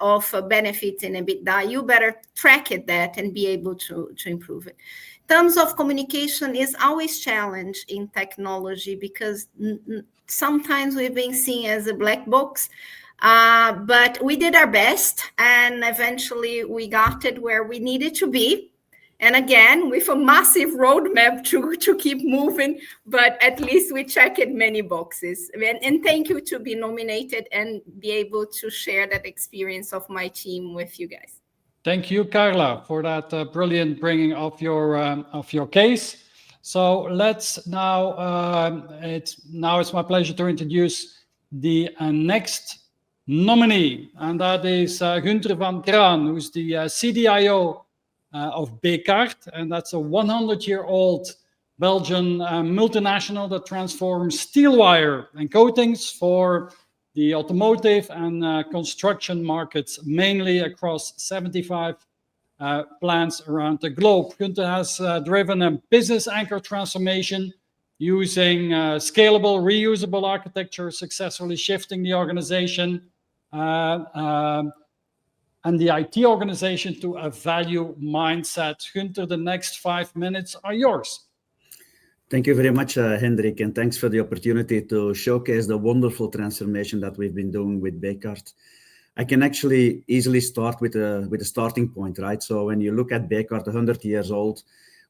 of benefits in EBITDA, you better track it that and be able to improve it. In terms of communication is always challenged in technology because sometimes we've been seen as a black box, but we did our best and eventually we got it where we needed to be. And again, with a massive roadmap to keep moving, but at least we checked many boxes. And thank you to be nominated and be able to share that experience of my team with you guys. Thank you, Carla, for that brilliant bringing of your case. So let's now, it's my pleasure to introduce the next nominee, and that is Gunther van Kraan, who's the CDIO of Bekaert, and that's a 100-year-old Belgian multinational that transforms steel wire and coatings for the automotive and construction markets, mainly across 75 plants around the globe. Gunther has driven a business anchor transformation using scalable, reusable architecture, successfully shifting the organization and the IT organization to a value mindset. Gunther, the next 5 minutes are yours. Thank you very much, Hendrik, and thanks for the opportunity to showcase the wonderful transformation that we've been doing with Bekaert. I can actually easily start with a starting point, right? So when you look at Bekaert, 100 years old,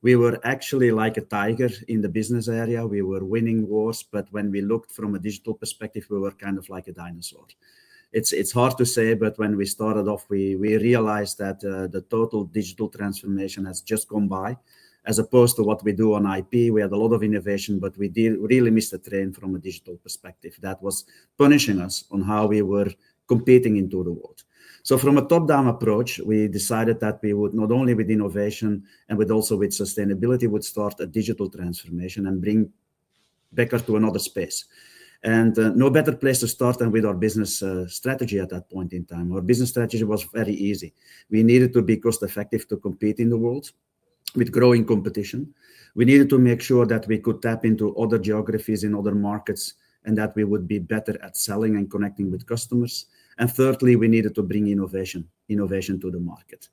we were actually like a tiger in the business area. We were winning wars, but when we looked from a digital perspective, we were kind of like a dinosaur. It's hard to say, but when we started off, we realized that the total digital transformation has just gone by. As opposed to what we do on IP, we had a lot of innovation, but we really missed the train from a digital perspective. That was punishing us on how we were competing into the world. So from a top-down approach, we decided that we would not only with innovation and also with sustainability would start a digital transformation and bring Bekaert to another space. And no better place to start than with our business strategy at that point in time. Our business strategy was very easy. We needed to be cost-effective to compete in the world with growing competition. We needed to make sure that we could tap into other geographies in other markets and that we would be better at selling and connecting with customers. And thirdly, we needed to bring innovation to the market.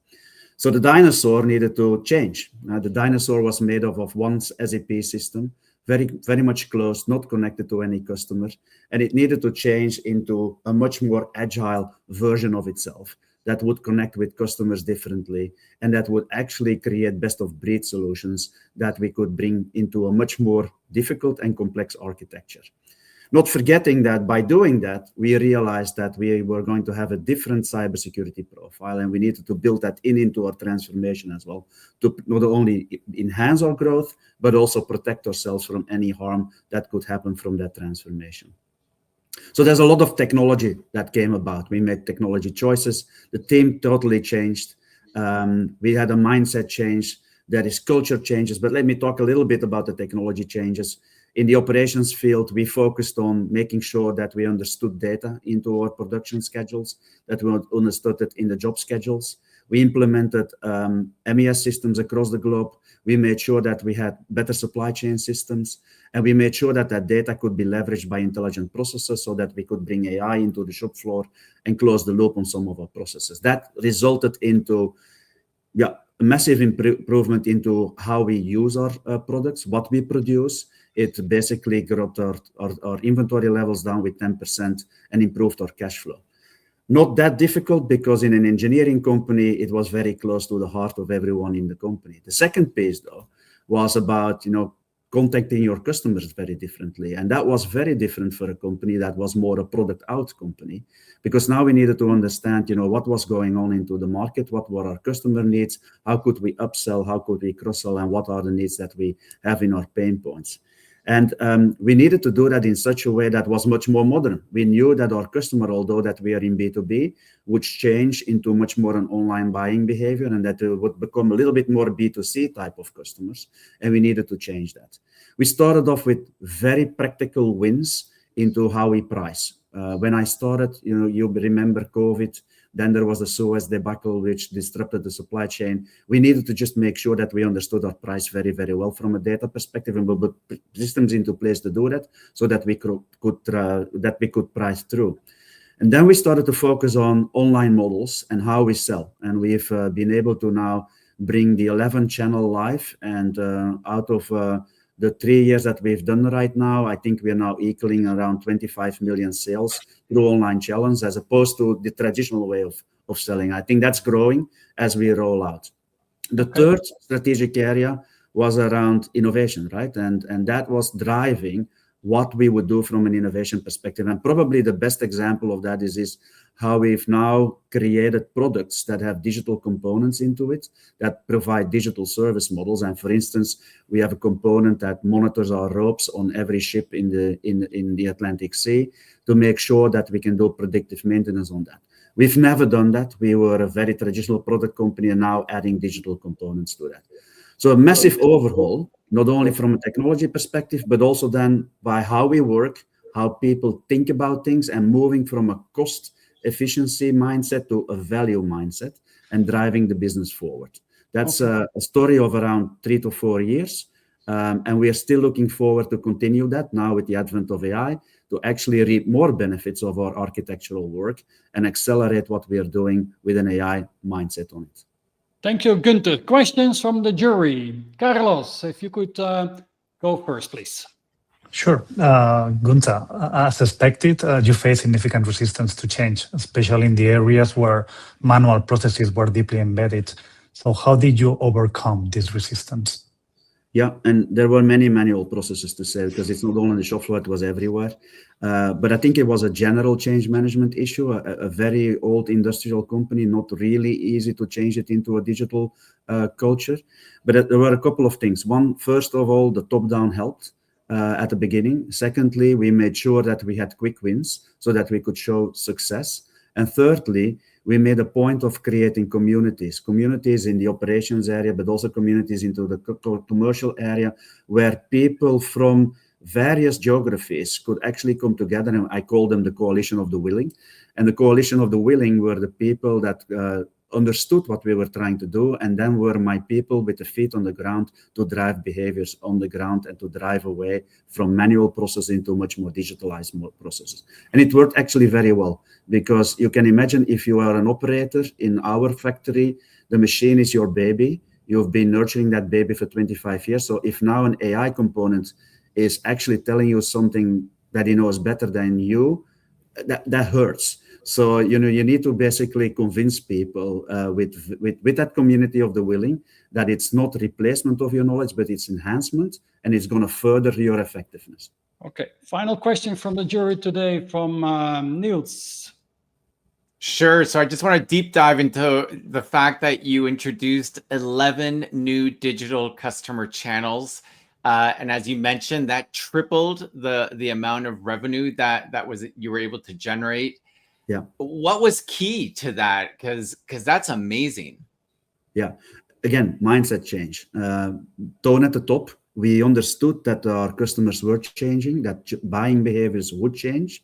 So the dinosaur needed to change. The dinosaur was made of one SAP system, very, very much closed, not connected to any customer. And it needed to change into a much more agile version of itself that would connect with customers differently, and that would actually create best-of-breed solutions that we could bring into a much more difficult and complex architecture. Not forgetting that by doing that, we realized that we were going to have a different cybersecurity profile, and we needed to build that into our transformation as well, to not only enhance our growth, but also protect ourselves from any harm that could happen from that transformation. So there's a lot of technology that came about. We made technology choices. The team totally changed. We had a mindset change. There is culture changes. But let me talk a little bit about the technology changes. In the operations field, we focused on making sure that we understood data into our production schedules, that we understood it in the job schedules. We implemented MES systems across the globe. We made sure that we had better supply chain systems, and we made sure that that data could be leveraged by intelligent processes so that we could bring AI into the shop floor and close the loop on some of our processes. That resulted into a massive improvement into how we use our products, what we produce. It basically got our inventory levels down with 10% and improved our cash flow. Not that difficult, because in an engineering company, it was very close to the heart of everyone in the company. The second piece, though, was about contacting your customers very differently. And that was very different for a company that was more a product out company, because now we needed to understand, what was going on into the market, what were our customer needs, how could we upsell, how could we cross-sell, and what are the needs that we have in our pain points. And we needed to do that in such a way that was much more modern. We knew that our customer, although that we are in B2B, would change into much more an online buying behavior, and that it would become a little bit more B2C type of customers. And we needed to change that. We started off with very practical wins into how we price. When I started, you remember COVID, then there was the Suez debacle, which disrupted the supply chain. We needed to just make sure that we understood our price very, very well from a data perspective, and we put systems into place to do that, so that we could price through. And then we started to focus on online models and how we sell. And we've been able to now bring the 11 channel live, and out of the 3 years that we've done right now, I think we are now equaling around 25 million sales through online channels, as opposed to the traditional way of selling. I think that's growing as we roll out. The third strategic area was around innovation, right? And that was driving what we would do from an innovation perspective. And probably the best example of that is how we've now created products that have digital components into it, that provide digital service models. And for instance, we have a component that monitors our ropes on every ship in the Atlantic Sea to make sure that we can do predictive maintenance on that. We've never done that. We were a very traditional product company, and now adding digital components to that. So a massive overhaul, not only from a technology perspective, but also then by how we work, how people think about things, and moving from a cost efficiency mindset to a value mindset, and driving the business forward. That's a story of around 3 to 4 years. And we are still looking forward to continue that now with the advent of AI, to actually reap more benefits of our architectural work and accelerate what we are doing with an AI mindset on it. Thank you, Gunther. Questions from the jury. Carlos, if you could go first, please. Sure. Gunther, as expected, you face significant resistance to change, especially in the areas where manual processes were deeply embedded. So how did you overcome this resistance? Yeah, and there were many manual processes to say, because it's not only the shop floor, it was everywhere. But I think it was a general change management issue, a very old industrial company, not really easy to change it into a digital culture. But there were a couple of things. One, first of all, the top-down helped at the beginning. Secondly, we made sure that we had quick wins so that we could show success. And thirdly, we made a point of creating communities in the operations area, but also communities into the commercial area, where people from various geographies could actually come together. And I call them the coalition of the willing. And the coalition of the willing were the people that understood what we were trying to do, and then were my people with the feet on the ground to drive behaviors on the ground and to drive away from manual processes into much more digitalized processes. And it worked actually very well, because you can imagine, if you are an operator in our factory, the machine is your baby. You've been nurturing that baby for 25 years. So if now an AI component is actually telling you something that he knows better than you, that hurts. So, you need to basically convince people with that community of the willing that it's not replacement of your knowledge, but it's enhancement, and it's going to further your effectiveness. Okay, final question from the jury today from Niels. Sure. So I just want to deep dive into the fact that you introduced 11 new digital customer channels. And as you mentioned, that tripled the amount of revenue that you were able to generate. Yeah. What was key to that? Because that's amazing. Yeah. Again, mindset change. Tone at the top, we understood that our customers were changing, that buying behaviors would change.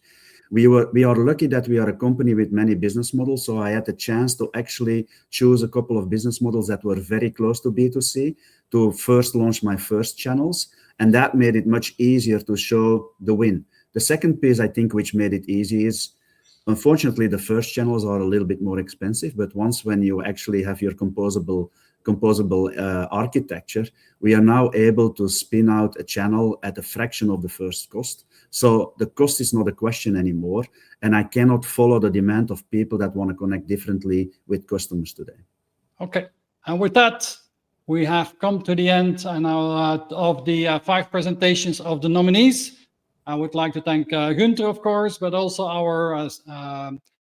We are lucky that we are a company with many business models. So I had the chance to actually choose a couple of business models that were very close to B2C to first launch my first channels. And that made it much easier to show the win. The second piece, I think, which made it easy is, unfortunately, the first channels are a little bit more expensive, but when you actually have your composable architecture, we are now able to spin out a channel at a fraction of the first cost. So the cost is not a question anymore, and I cannot follow the demand of people that want to connect differently with customers today. Okay, and with that, we have come to the end of the 5 presentations of the nominees. I would like to thank Gunther, of course, but also our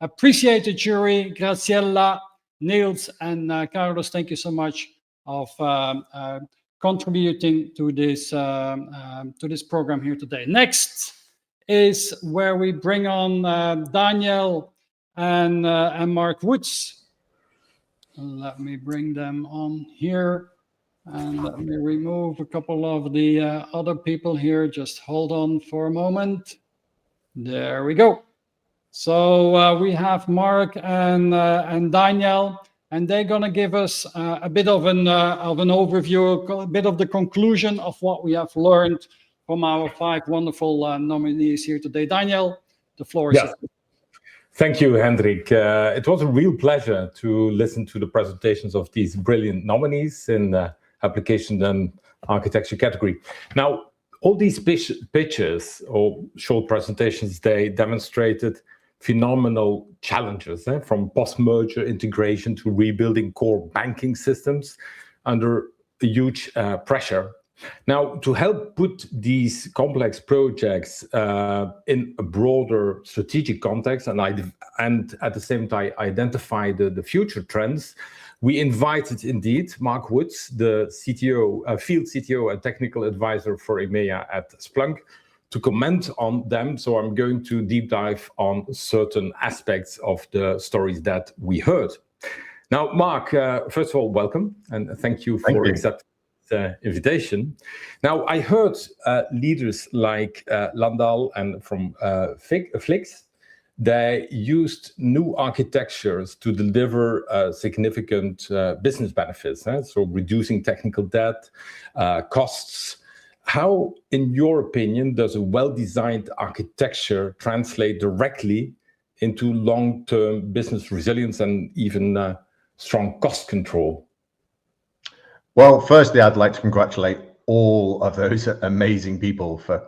appreciated jury, Graciela, Niels, and Carlos. Thank you so much of contributing to this program here today. Next is where we bring on Daniel and Mark Woods. Let me bring them on here. And let me remove a couple of the other people here. Just hold on for a moment. There we go. So we have Mark and Daniel, and they're going to give us a bit of an overview, a bit of the conclusion of what we have learned from our 5 wonderful nominees here today. Daniel, the floor is yours. Thank you, Hendrik. It was a real pleasure to listen to the presentations of these brilliant nominees in application and architecture category. Now, all these pitches or short presentations, they demonstrated phenomenal challenges, from post-merger integration to rebuilding core banking systems under huge pressure. Now, to help put these complex projects in a broader strategic context and at the same time identify the future trends, we invited indeed Mark Woods, the CTO, field CTO and technical advisor for EMEA at Splunk, to comment on them. So I'm going to deep dive on certain aspects of the stories that we heard. Now, Mark, first of all, welcome, and thank you for accepting the invitation. Now, I heard leaders like Landal and from Flix. They used new architectures to deliver significant business benefits, so reducing technical debt, costs. How, in your opinion, does a well-designed architecture translate directly into long-term business resilience and even strong cost control? Well, firstly, I'd like to congratulate all of those amazing people for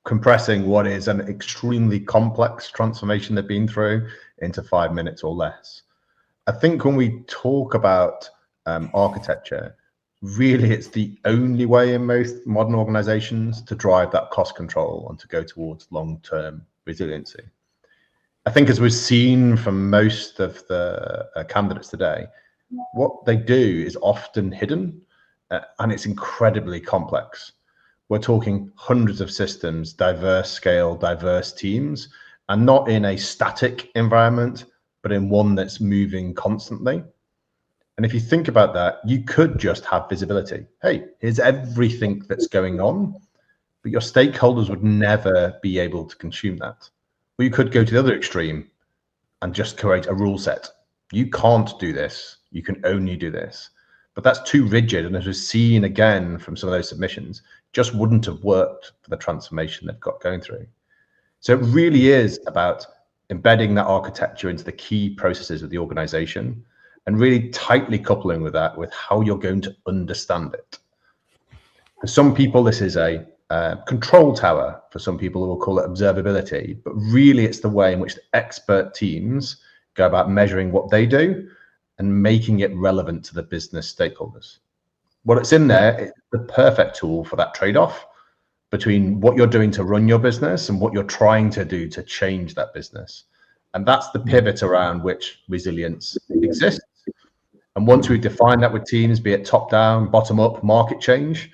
compressing what is an extremely complex transformation they've been through into 5 minutes or less. I think when we talk about architecture, really it's the only way in most modern organizations to drive that cost control and to go towards long-term resiliency. I think as we've seen from most of the candidates today, what they do is often hidden and it's incredibly complex. We're talking hundreds of systems, diverse scale, diverse teams, and not in a static environment, but in one that's moving constantly. And if you think about that, you could just have visibility. Hey, here's everything that's going on, but your stakeholders would never be able to consume that. Or you could go to the other extreme and just create a rule set. You can't do this. You can only do this. But that's too rigid. And as we've seen again from some of those submissions, just wouldn't have worked for the transformation they've got going through. So it really is about embedding that architecture into the key processes of the organization and really tightly coupling with that with how you're going to understand it. For some people, this is a control tower. For some people, we'll call it observability, but really it's the way in which the expert teams go about measuring what they do and making it relevant to the business stakeholders. What it's in there is the perfect tool for that trade-off between what you're doing to run your business and what you're trying to do to change that business. And that's the pivot around which resilience exists. And once we define that with teams, be it top down, bottom up, market change,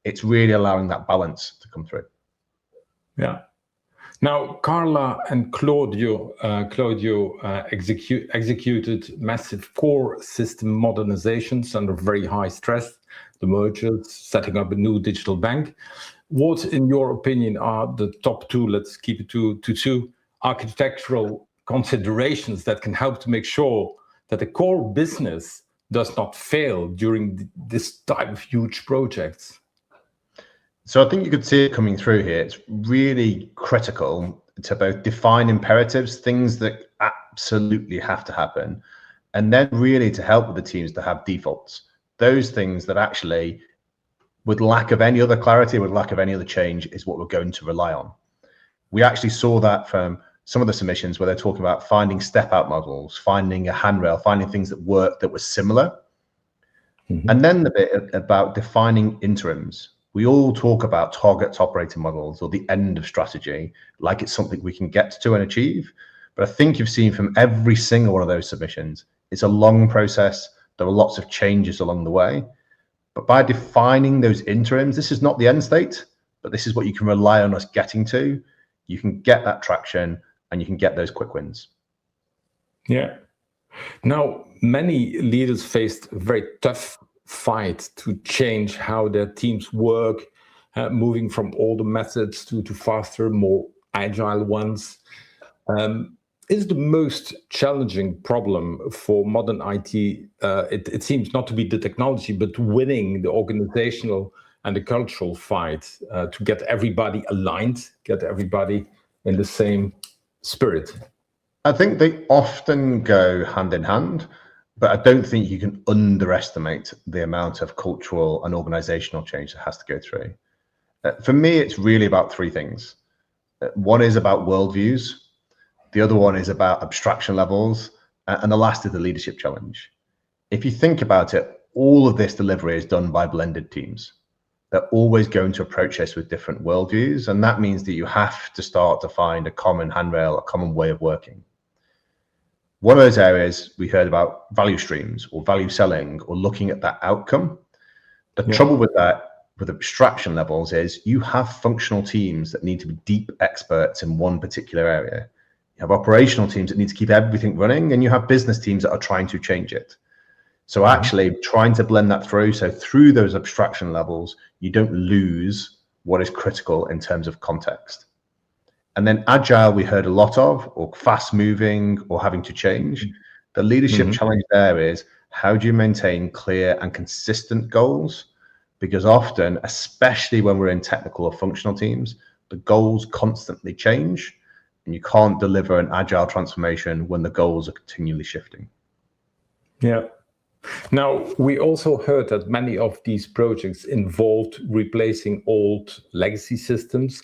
it's really allowing that balance to come through. Yeah. Now, Carla and Claudio executed massive core system modernizations under very high stress, the mergers, setting up a new digital bank. What, in your opinion, are the top two, let's keep it to two, architectural considerations that can help to make sure that the core business does not fail during this type of huge projects? So I think you could see it coming through here. It's really critical to both define imperatives, things that absolutely have to happen, and then really to help with the teams to have defaults. Those things that actually, with lack of any other clarity, with lack of any other change, is what we're going to rely on. We actually saw that from some of the submissions where they're talking about finding step-out models, finding a handrail, finding things that work that were similar. And then the bit about defining interims. We all talk about targets operating models or the end of strategy, like it's something we can get to and achieve. But I think you've seen from every single one of those submissions, it's a long process. There are lots of changes along the way. But by defining those interims, this is not the end state, but this is what you can rely on us getting to. You can get that traction and you can get those quick wins. Yeah. Now, many leaders faced a very tough fight to change how their teams work, moving from older methods to faster, more agile ones. Is the most challenging problem for modern IT, it seems not to be the technology, but winning the organizational and the cultural fight to get everybody aligned, get everybody in the same spirit? I think they often go hand in hand, but I don't think you can underestimate the amount of cultural and organizational change that has to go through. For me, it's really about three things. One is about worldviews. The other one is about abstraction levels. And the last is the leadership challenge. If you think about it, all of this delivery is done by blended teams. They're always going to approach this with different worldviews. And that means that you have to start to find a common handrail, a common way of working. One of those areas we heard about value streams or value selling or looking at that outcome. The trouble with that, with abstraction levels, is you have functional teams that need to be deep experts in one particular area. You have operational teams that need to keep everything running, and you have business teams that are trying to change it. So actually trying to blend that through, so through those abstraction levels, you don't lose what is critical in terms of context. And then agile, we heard a lot of, or fast moving, or having to change. The leadership challenge there is, how do you maintain clear and consistent goals? Because often, especially when we're in technical or functional teams, the goals constantly change, and you can't deliver an agile transformation when the goals are continually shifting. Yeah. Now, we also heard that many of these projects involved replacing old legacy systems.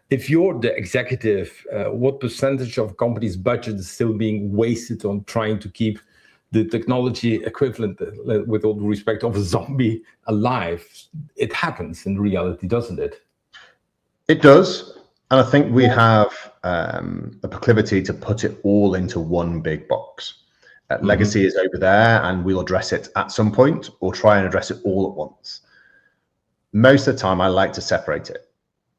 If you're the executive, what percentage of companies' budget is still being wasted on trying to keep the technology equivalent, with all due respect, of a zombie alive? It happens in reality, doesn't it? It does. And I think we have a proclivity to put it all into one big box. Legacy is over there, and we'll address it at some point or try and address it all at once. Most of the time, I like to separate it.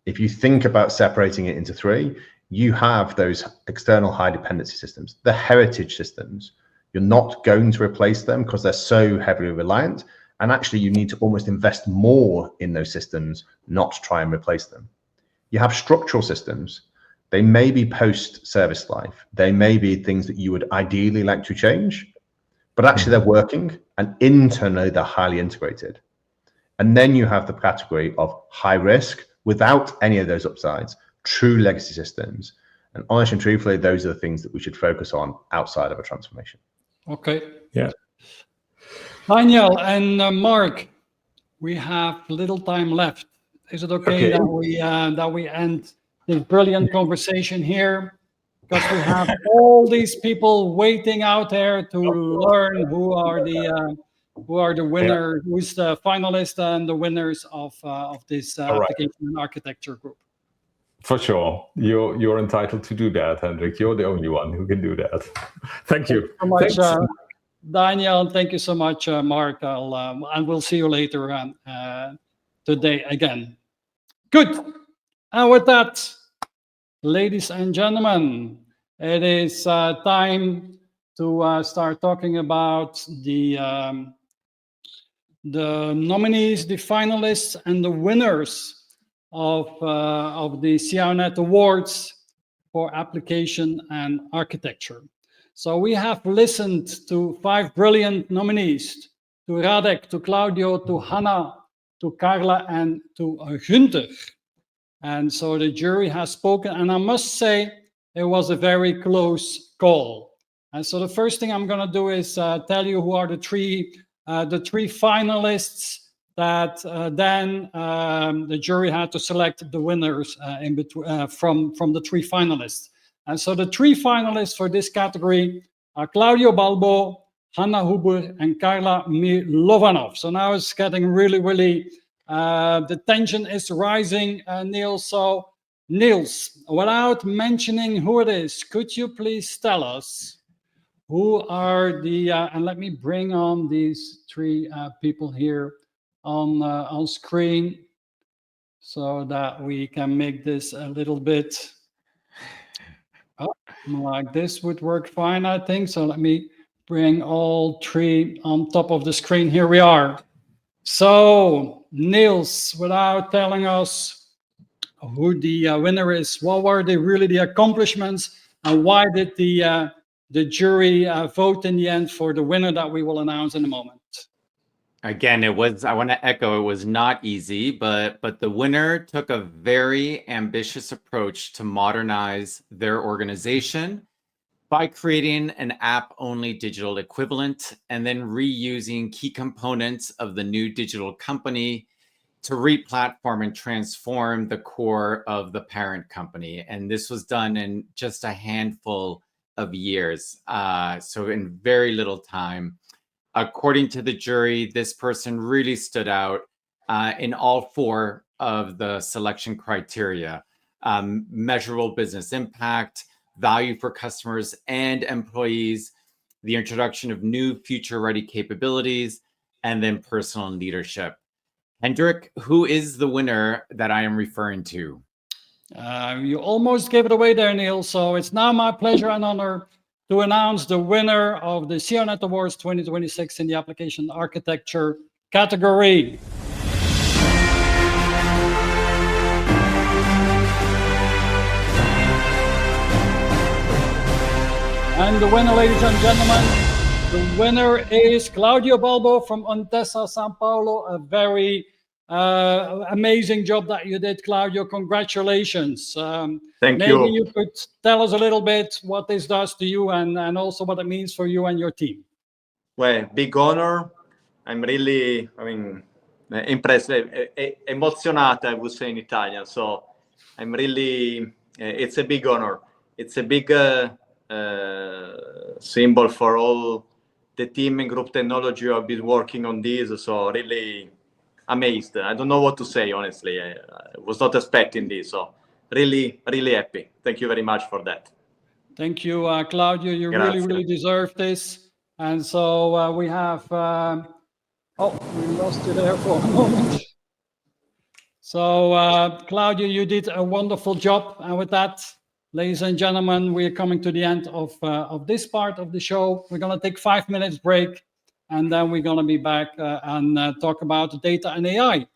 If you think about separating it into three, you have those external high dependency systems, the heritage systems. You're not going to replace them because they're so heavily reliant. And actually, you need to almost invest more in those systems, not try and replace them. You have structural systems. They may be post-service life. They may be things that you would ideally like to change, but actually they're working, and internally they're highly integrated. And then you have the category of high risk without any of those upsides, true legacy systems. And honestly and truthfully, those are the things that we should focus on outside of a transformation. Okay. Yeah. Daniel and Mark, we have little time left. Is it okay that we end this brilliant conversation here? Because we have all these people waiting out there to learn who are the winner, who's the finalist and the winners of this application and architecture group. For sure. You're entitled to do that, Hendrik. You're the only one who can do that. Thank you. Thank you so much, Daniel. Thank you so much, Mark. And we'll see you later today again. Good. And with that, ladies and gentlemen, it is time to start talking about the nominees, the finalists, and the winners of the CIONET Awards for Application and Architecture. So we have listened to 5 brilliant nominees, to Radek, to Claudio, to Hannah, to Carla, and to Günther. And so the jury has spoken, and I must say it was a very close call. And so the first thing I'm going to do is tell you who are the three finalists that then the jury had to select the winners in between from the 3 finalists. And so the 3 finalists for this category are Claudio Balbo, Hanna Huber, and Carla Milovanov. So now it's getting really, the tension is rising, Niels. So Niels, without mentioning who it is, could you please tell us who are the, and let me bring on these 3 people here on screen so that we can make this a little bit, like this would work fine, I think. So let me bring all 3 on top of the screen. Here we are. So Niels, without telling us who the winner is, what were the accomplishments, and why did the jury vote in the end for the winner that we will announce in a moment? Again, I want to echo, it was not easy, but the winner took a very ambitious approach to modernize their organization by creating an app-only digital equivalent and then reusing key components of the new digital company to re-platform and transform the core of the parent company. And this was done in just a handful of years, so in very little time. According to the jury, this person really stood out in all 4 of the selection criteria: measurable business impact, value for customers and employees, the introduction of new future-ready capabilities, and then personal leadership. Hendrik, who is the winner that I am referring to? You almost gave it away there, Neil. So it's now my pleasure and honor to announce the winner of the CIONET Awards 2026 in the Application Architecture category. And the winner, ladies and gentlemen, the winner is Claudio Balbo from Intesa San Paulo. A very amazing job that you did, Claudio. Congratulations. Thank you. Maybe you could tell us a little bit what this does to you and also what it means for you and your team. Well, big honor. I'm really, impressed, emozionata, I would say in Italian. So I'm really, it's a big honor. It's a big symbol for all the team in Group Technology who have been working on this. So really amazed. I don't know what to say, honestly. I was not expecting this. So really, really happy. Thank you very much for that. Thank you, Claudio. You Grazie. really deserve this. And so we have, oh, we lost you there for a moment. So Claudio, you did a wonderful job. And with that, ladies and gentlemen, we're coming to the end of this part of the show. We're going to take 5 minutes break, and then we're going to be back and talk about the data and AI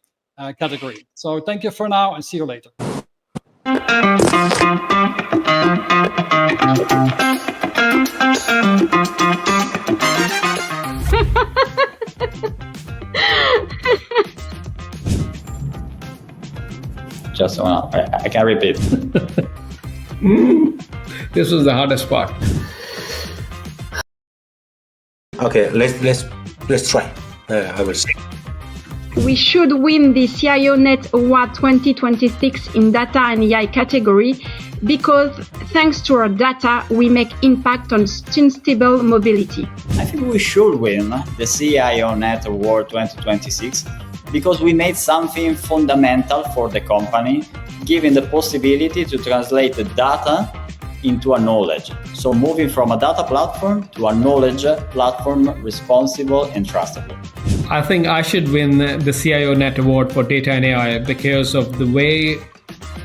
category. So thank you for now, and see you later. Just I can repeat. This was the hardest part. Okay, let's try. I will say. We should win the CIONET Award 2026 in data and AI category because thanks to our data, we make impact on sustainable mobility. I think we should win the CIONET Award 2026 because we made something fundamental for the company, giving the possibility to translate the data into a knowledge. So moving from a data platform to a knowledge platform, responsible and trustable. I think I should win the CIONET Award for Data and AI because of the way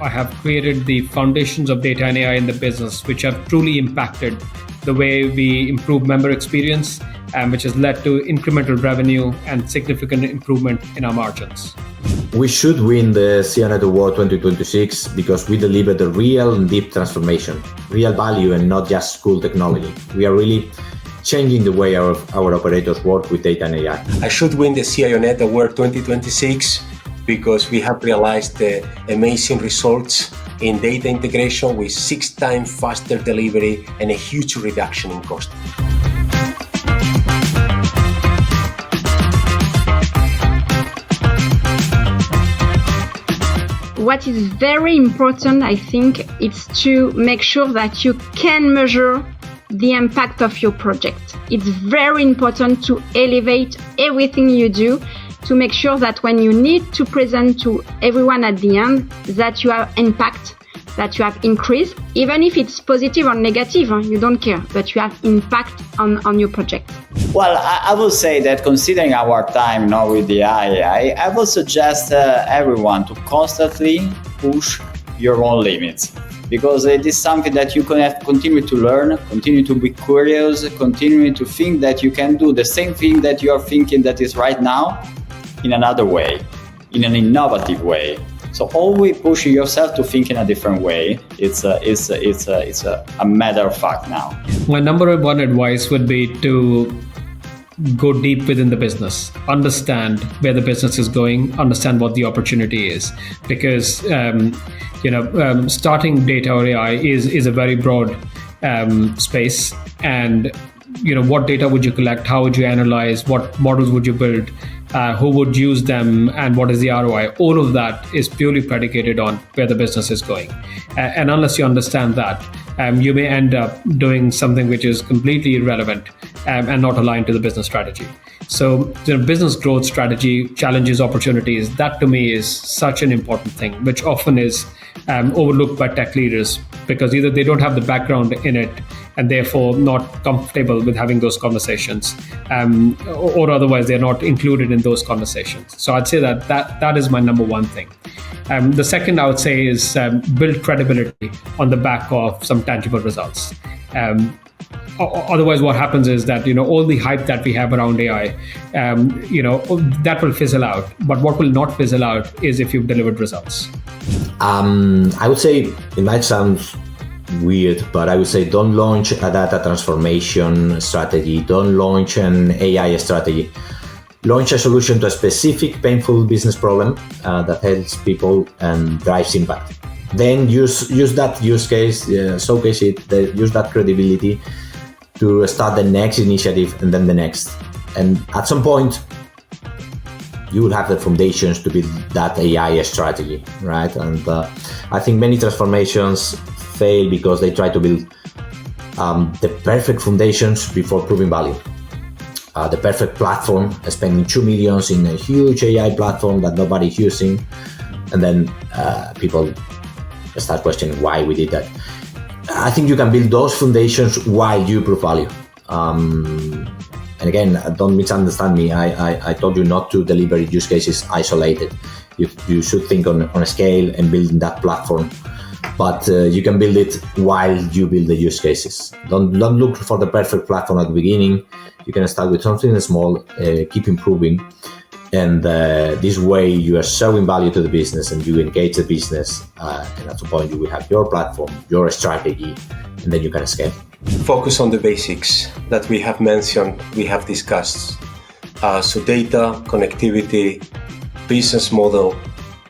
I have created the foundations of data and AI in the business, which have truly impacted the way we improve member experience, and which has led to incremental revenue and significant improvement in our margins. We should win the CIONET Award 2026 because we delivered a real and deep transformation, real value and not just cool technology. We are really changing the way our operators work with data and AI. I should win the CIONET Award 2026 because we have realized the amazing results in data integration with 6 times faster delivery and a huge reduction in cost. What is very important, I think, is to make sure that you can measure the impact of your project. It's very important to elevate everything you do to make sure that when you need to present to everyone at the end, that you have impact, that you have increase, even if it's positive or negative, you don't care, but you have impact on your project. Well, I will say that considering our time now with the AI, I will suggest everyone to constantly push your own limits, because it is something that you can have to continue to learn, continue to be curious, continue to think that you can do the same thing that you are thinking that is right now in another way, in an innovative way. So always pushing yourself to think in a different way. It's a matter of fact now. My number one advice would be to go deep within the business, understand where the business is going, understand what the opportunity is, because starting data or AI is a very broad space, and what data would you collect, how would you analyze, what models would you build, who would use them, and what is the ROI. All of that is purely predicated on where the business is going, and unless you understand that, you may end up doing something which is completely irrelevant and not aligned to the business strategy. So business growth strategy, challenges, opportunities, that to me is such an important thing, which often is overlooked by tech leaders because either they don't have the background in it and therefore not comfortable with having those conversations, or otherwise they're not included in those conversations. So I'd say that is my number one thing. The second I would say is build credibility on the back of some tangible results. Otherwise, what happens is that all the hype that we have around AI, that will fizzle out. But what will not fizzle out is if you've delivered results. I would say it might sound weird, but I would say don't launch a data transformation strategy. Don't launch an AI strategy. Launch a solution to a specific painful business problem that helps people and drives impact. Then use that use case, showcase it, use that credibility to start the next initiative and then the next. And at some point, you will have the foundations to build that AI strategy, right? And I think many transformations fail because they try to build the perfect foundations before proving value. The perfect platform, spending 2 million in a huge AI platform that nobody's using, and then people start questioning why we did that. I think you can build those foundations while you prove value. And again, don't misunderstand me. I told you not to deliver use cases isolated. You should think on a scale and building that platform. But you can build it while you build the use cases. Don't look for the perfect platform at the beginning. You can start with something small, keep improving. And this way you are showing value to the business and you engage the business. And at some point you will have your platform, your strategy, and then you can scale. Focus on the basics that we have mentioned, we have discussed. So data, connectivity, business model,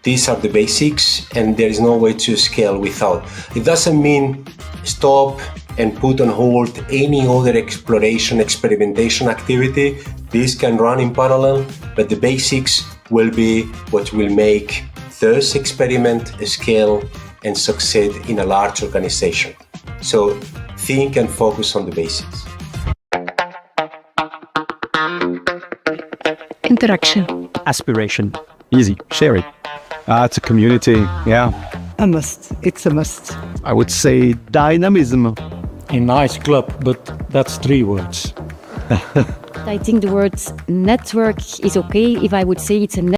these are the basics and there is no way to scale without. It doesn't mean stop and put on hold any other experimentation activity. This can run in parallel, but the basics will be what will make those experiment scale and succeed in a large organization. So think and focus on the basics. Interaction. Aspiration. Easy. Share it. It's a community. Yeah. A must. It's a must. I would say dynamism. A nice club, but that's 3 words. I think the word network is okay if I would say it's a